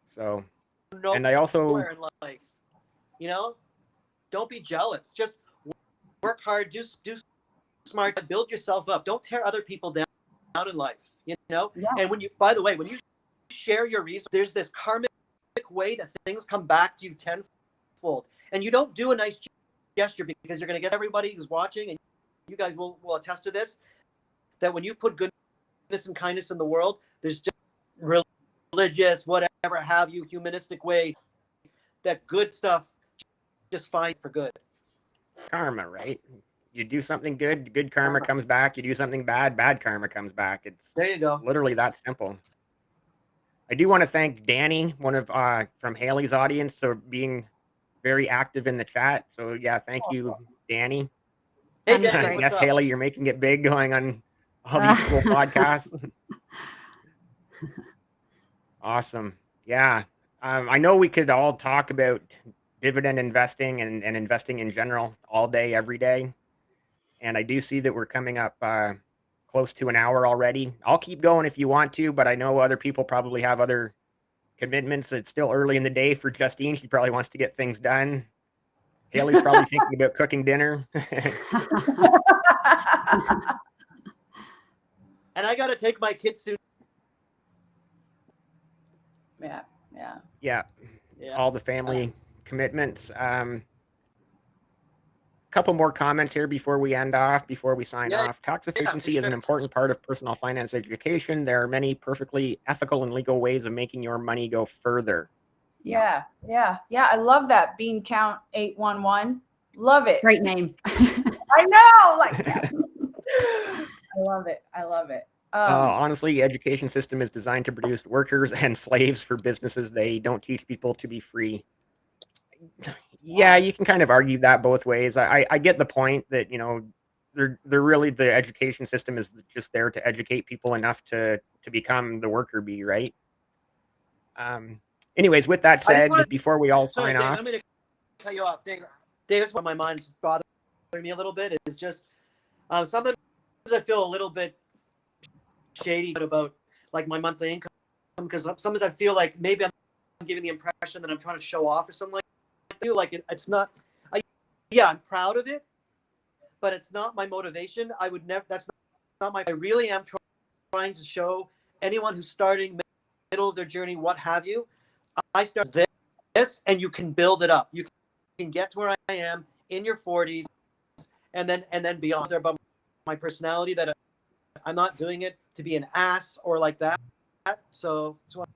So, No, and I also in life, don't be jealous. Just work hard, do smart, build yourself up. Don't tear other people down in life. Yeah. And when you share your resources, there's this karmic way that things come back to you tenfold. tenfold. And you don't do a nice gesture because you're going to get everybody who's watching, and you guys will attest to this, that when you put goodness and kindness in the world, there's just religious, whatever have you, humanistic way, that good stuff just fine for good. Karma, right? You do something good, good karma comes back. You do something bad, bad karma comes back. It's There you go. literally that simple. I do want to thank Danny, one of from Haley's audience, for being very active in the chat. So yeah, thank you, Danny. Hey, That's Danny, great. what's Yes, up? Haley, you're making it big going on all these cool podcasts. Awesome. Yeah. I know we could all talk about dividend investing and investing in general all day, every day. And I do see that we're coming up close to an hour already. I'll keep going if you want to, but I know other people probably have other commitments. It's still early in the day for Justine. She probably wants to get things done. Haley's probably thinking about cooking dinner. And I got to take my kids soon. Yeah. Yeah. Yeah. All the family commitments. Couple more comments here before we sign off. Tax efficiency is an important part of personal finance education. There are many perfectly ethical and legal ways of making your money go further. Yeah. I love that. Bean Count 811. Love it. Great name. I know. Like, I love it. Honestly, the education system is designed to produce workers and slaves for businesses. They don't teach people to be free. Yeah, you can kind of argue that both ways. I get the point that, they're really, the education system is just there to educate people enough to become the worker bee, right? Anyways, with that said, before we all sign Dave, off. I'm going to cut you off. Dave, that's what my mind's bothering me a little bit. Is just sometimes I feel a little bit shady about like my monthly income, because sometimes I feel like maybe I'm giving the impression that I'm trying to show off or something like that. Like it's not. I'm proud of it, but it's not my motivation. I would never. That's not my. I really am trying to show anyone who's starting, middle of their journey, what have you. I start this, and you can build it up. You can get to where I am in your 40s, and then beyond. About my personality, that I'm not doing it to be an ass or like that. So I just want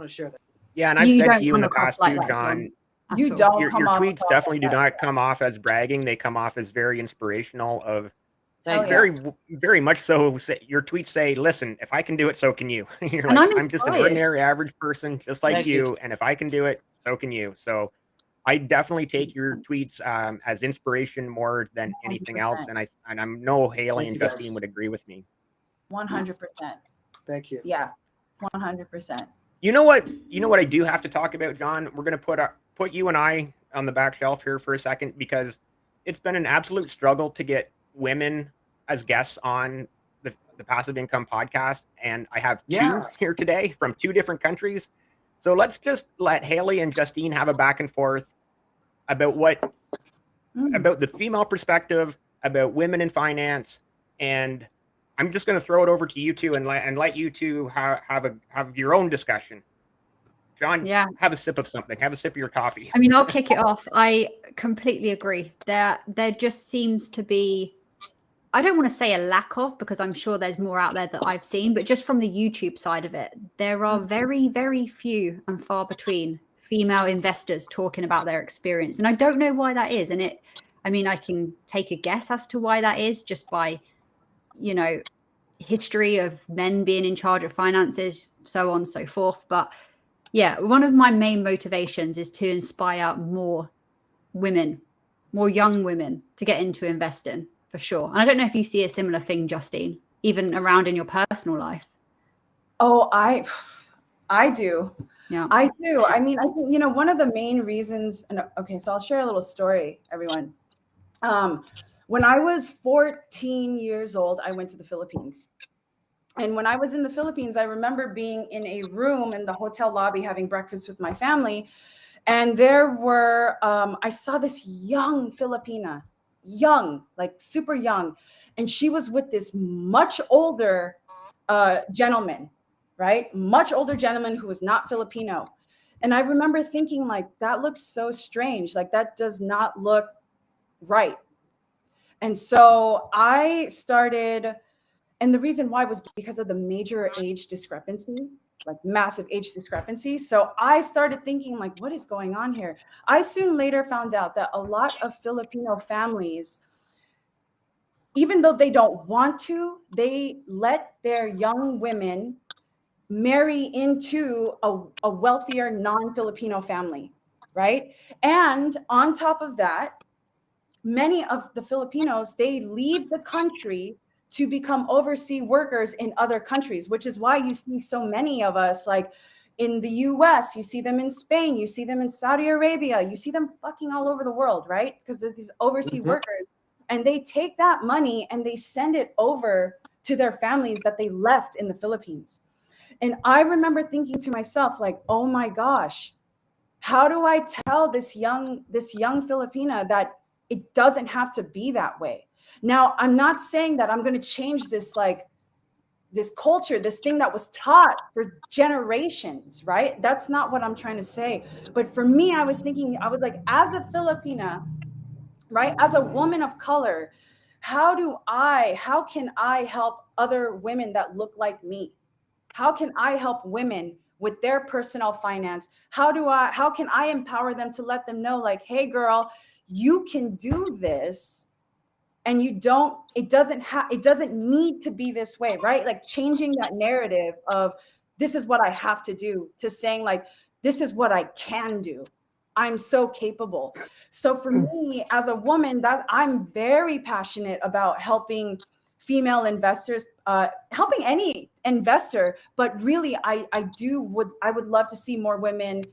to share that. Yeah, and I've said to you in the past too, John. You don't Your come off tweets as definitely do that. not come off as bragging. They come off as very inspirational. Hell yeah. Very much so. Your tweets say, "Listen, if I can do it, so can you." You're And like, I'm I'm just an inspired. ordinary, average person, just like Thank you, you. and if I can do it, so can you. So, I definitely take your tweets as inspiration more than anything else, 100%. and I know Haley and Thank you, guys. Justine would agree with me. 100%. Thank you. Yeah. 100%. You know what I do have to talk about, John? We're going to put you and I on the back shelf here for a second, because it's been an absolute struggle to get women as guests on the Passive Income podcast. And I have two here today from two different countries. So let's just let Haley and Justine have a back and forth about about the female perspective, about women in finance. And I'm just going to throw it over to you two and let you two have your own discussion. John, have a sip of something. Have a sip of your coffee. I mean, I'll kick it off. I completely agree. There just seems to be, I don't want to say a lack of, because I'm sure there's more out there that I've seen, but just from the YouTube side of it, there are very, very few and far between female investors talking about their experience. And I don't know why that is. And I can take a guess as to why that is, just by, history of men being in charge of finances, so on and so forth. But yeah, one of my main motivations is to inspire more women, more young women to get into investing, for sure. And I don't know if you see a similar thing, Justine, even around in your personal life. Oh, I do. Yeah, I do. I think, one of the main reasons, and okay, so I'll share a little story, everyone. When I was 14 years old, I went to the Philippines. And when I was in the Philippines, I remember being in a room in the hotel lobby having breakfast with my family. And there were, I saw this young Filipina, like super young. And she was with this much older gentleman, right? Much older gentleman who was not Filipino. And I remember thinking, like, that looks so strange. Like, that does not look right. And so I started, and the reason why was because of the major age discrepancy, like massive age discrepancy. So I started thinking, like, what is going on here? I soon later found out that a lot of Filipino families, even though they don't want to, they let their young women marry into a wealthier non-Filipino family, right? And on top of that, many of the Filipinos, they leave the country to become overseas workers in other countries, which is why you see so many of us, like in the US, you see them in Spain, you see them in Saudi Arabia, you see them fucking all over the world, right? Because they're these overseas workers, and they take that money and they send it over to their families that they left in the Philippines. And I remember thinking to myself, like, oh my gosh, how do I tell this young Filipina that it doesn't have to be that way? Now, I'm not saying that I'm going to change this, like, this culture, this thing that was taught for generations, right? That's not what I'm trying to say. But for me, I was thinking, I was like, as a Filipina, right, as a woman of color, how can I help other women that look like me? How can I help women with their personal finance? How can I empower them to let them know, like, hey girl, you can do this, and it doesn't need to be this way, right? Like, changing that narrative of this is what I have to do to saying, like, this is what I can do. I'm so capable. So for me as a woman, that I'm very passionate about helping female investors, helping any investor, but really I would love to see more women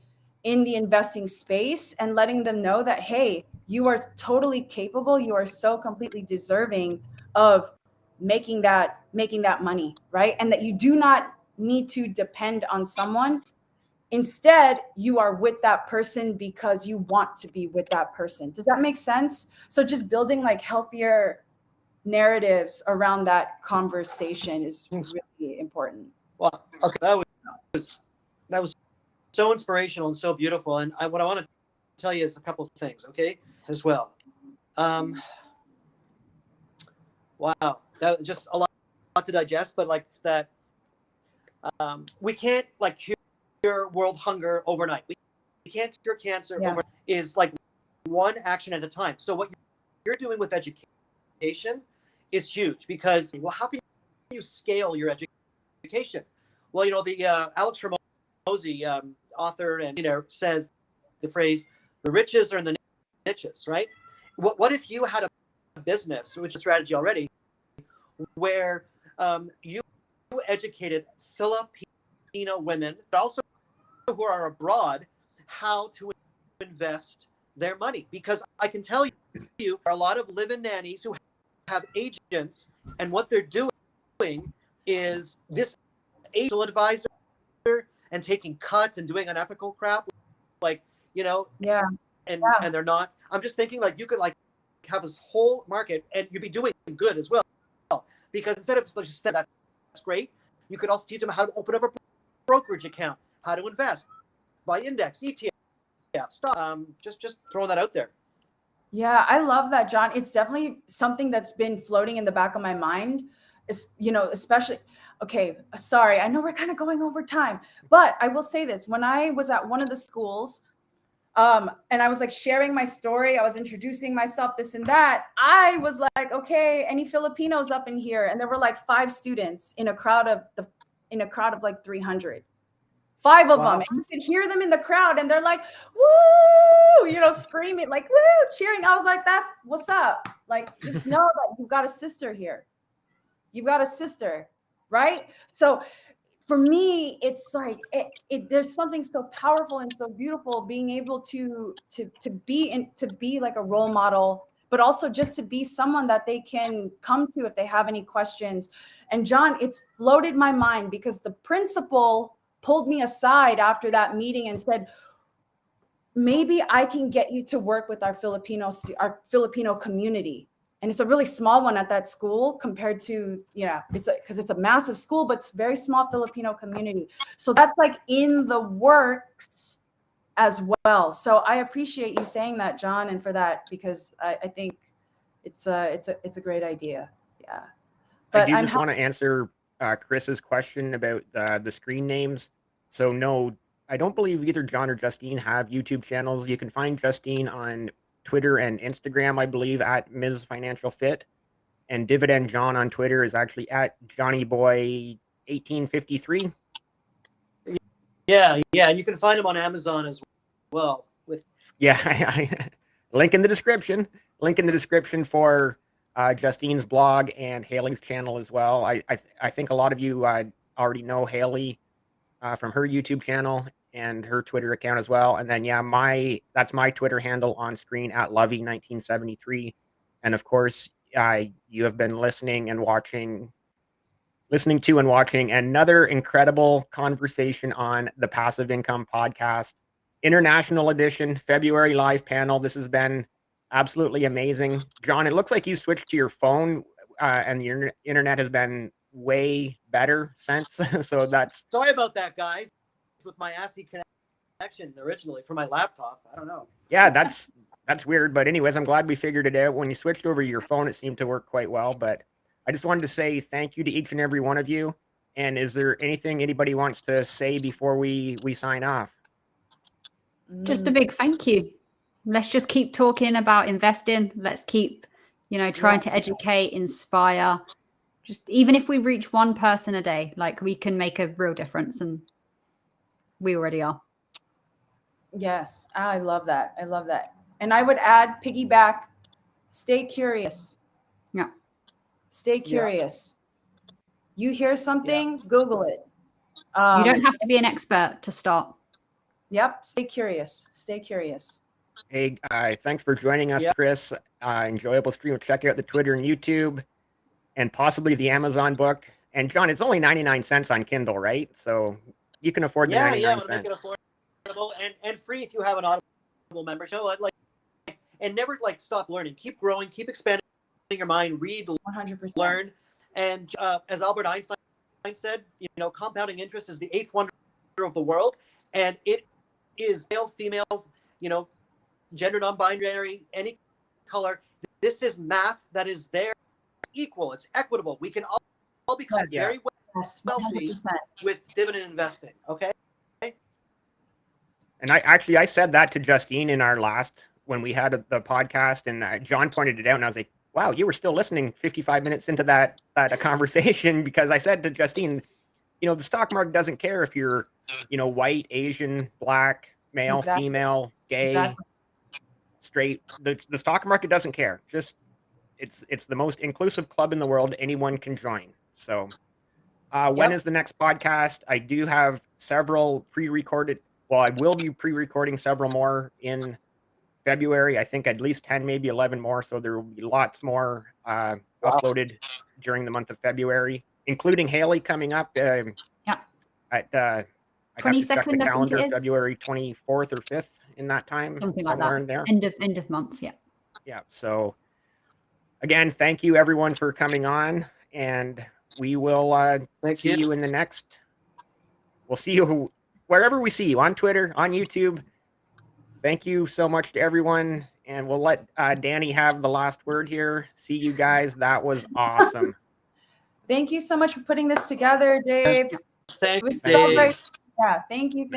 in the investing space and letting them know that, hey, you are totally capable. You are so completely deserving of making that money, right? And that you do not need to depend on someone. Instead, you are with that person because you want to be with that person. Does that make sense? So just building like healthier narratives around that conversation is really important. Well, okay, that was so inspirational and so beautiful. And what I want to tell you is a couple of things, okay, as well. Wow, that was just a lot to digest, but like that, we can't like cure world hunger overnight. We can't cure cancer overnight. Is like one action at a time. So what you're doing with education is huge, because, well, how can you scale your education? Well, you know, the Alex Hormozi, author and says the phrase, the riches are in the niches, right? What if you had a business, which is a strategy already, where you educated Filipino women, but also who are abroad, how to invest their money? Because I can tell you, there are a lot of live-in nannies who have agents, and what they're doing is this agent advisor and taking cuts and doing unethical crap, like, and they're not. I'm just thinking, like, you could like have this whole market and you'd be doing good as well, because instead of just saying that's great, you could also teach them how to open up a brokerage account, how to invest, buy index, ETF, stock. Just throwing that out there. Yeah, I love that, John. It's definitely something that's been floating in the back of my mind. Is, especially, okay, sorry, I know we're kind of going over time, but I will say this. When I was at one of the schools, and I was like sharing my story, I was introducing myself, this and that, I was like, okay, any Filipinos up in here? And there were like 5 students in a crowd of like 300. 5 of them, and you could hear them in the crowd, and they're like, woo, screaming, like, woo, cheering. I was like, that's what's up. Like, just know that you've got a sister here. You've got a sister, right? So for me, it's like there's something so powerful and so beautiful being able to be like a role model, but also just to be someone that they can come to if they have any questions. And John, it's floated my mind because the principal pulled me aside after that meeting and said, maybe I can get you to work with our Filipino community. And it's a really small one at that school compared to, because it's a massive school, but it's a very small Filipino community. So that's like in the works as well. So I appreciate you saying that, John, and for that, because I think it's a great idea. Yeah. I do just want to answer Chris's question about the screen names. So no, I don't believe either John or Justine have YouTube channels. You can find Justine on Twitter and Instagram, I believe, at Ms. Financial Fit. And Dividend John on Twitter is actually at JohnnyBoy1853. Yeah, and you can find them on Amazon as well. Link in the description. Link in the description for Justine's blog and Hayley's channel as well. I think a lot of you already know Hayley from her YouTube channel and her Twitter account as well. And then that's my Twitter handle on screen at Lovey1973. And of course, you have been listening to and watching another incredible conversation on the Passive Income Podcast, International Edition, February live panel. This has been absolutely amazing. John, it looks like you switched to your phone and the internet has been way better since. So that's... Sorry about that, guys. With my ASCII connection originally for my laptop. I don't know. Yeah, that's weird. But anyways, I'm glad we figured it out. When you switched over to your phone, it seemed to work quite well. But I just wanted to say thank you to each and every one of you. And is there anything anybody wants to say before we sign off? Just a big thank you. Let's just keep talking about investing. Let's keep, trying to educate, inspire. Just even if we reach one person a day, like we can make a real difference, and we already are. Yes, I love that. I love that. And I would add, piggyback, stay curious. Yeah. Stay curious. You hear something, Google it. You don't have to be an expert to start. Yep. Stay curious. Stay curious. Hey, thanks for joining us, Chris. Enjoyable stream. Check out the Twitter and YouTube and possibly the Amazon book. And John, it's only 99 cents on Kindle, right? So you can afford the 99 cents. Make it affordable and free if you have an Audible membership. And never stop learning. Keep growing. Keep expanding your mind. Read, 100%. learn. And as Albert Einstein said, compounding interest is the eighth wonder of the world, and it is male, female, gender non-binary, any color. This is math that is there, equal. It's equitable. We can all become very wealthy with dividend investing. Okay. And I said that to Justine in our last, when we had the podcast, and John pointed it out, and I was like, wow, you were still listening 55 minutes into that conversation, because I said to Justine, the stock market doesn't care if you're, white, Asian, black, male, female, gay, straight. The stock market doesn't care. Just it's the most inclusive club in the world. Anyone can join. So when is the next podcast? I do have several pre-recorded. Well, I will be pre-recording several more in February. I think at least 10, maybe 11 more. So there will be lots more uploaded during the month of February, including Hayley coming up at 22nd, the calendar, February 24th or 5th in that time. Something like that. In there. End of month. Yeah. Yeah. So again, thank you everyone for coming on, and we will see you in the next. We'll see you wherever we see you, on Twitter, on YouTube. Thank you so much to everyone, and we'll let Danny have the last word here. See you guys. That was awesome. Thank you so much for putting this together, Dave. Thanks, Dave. Yeah, thank you.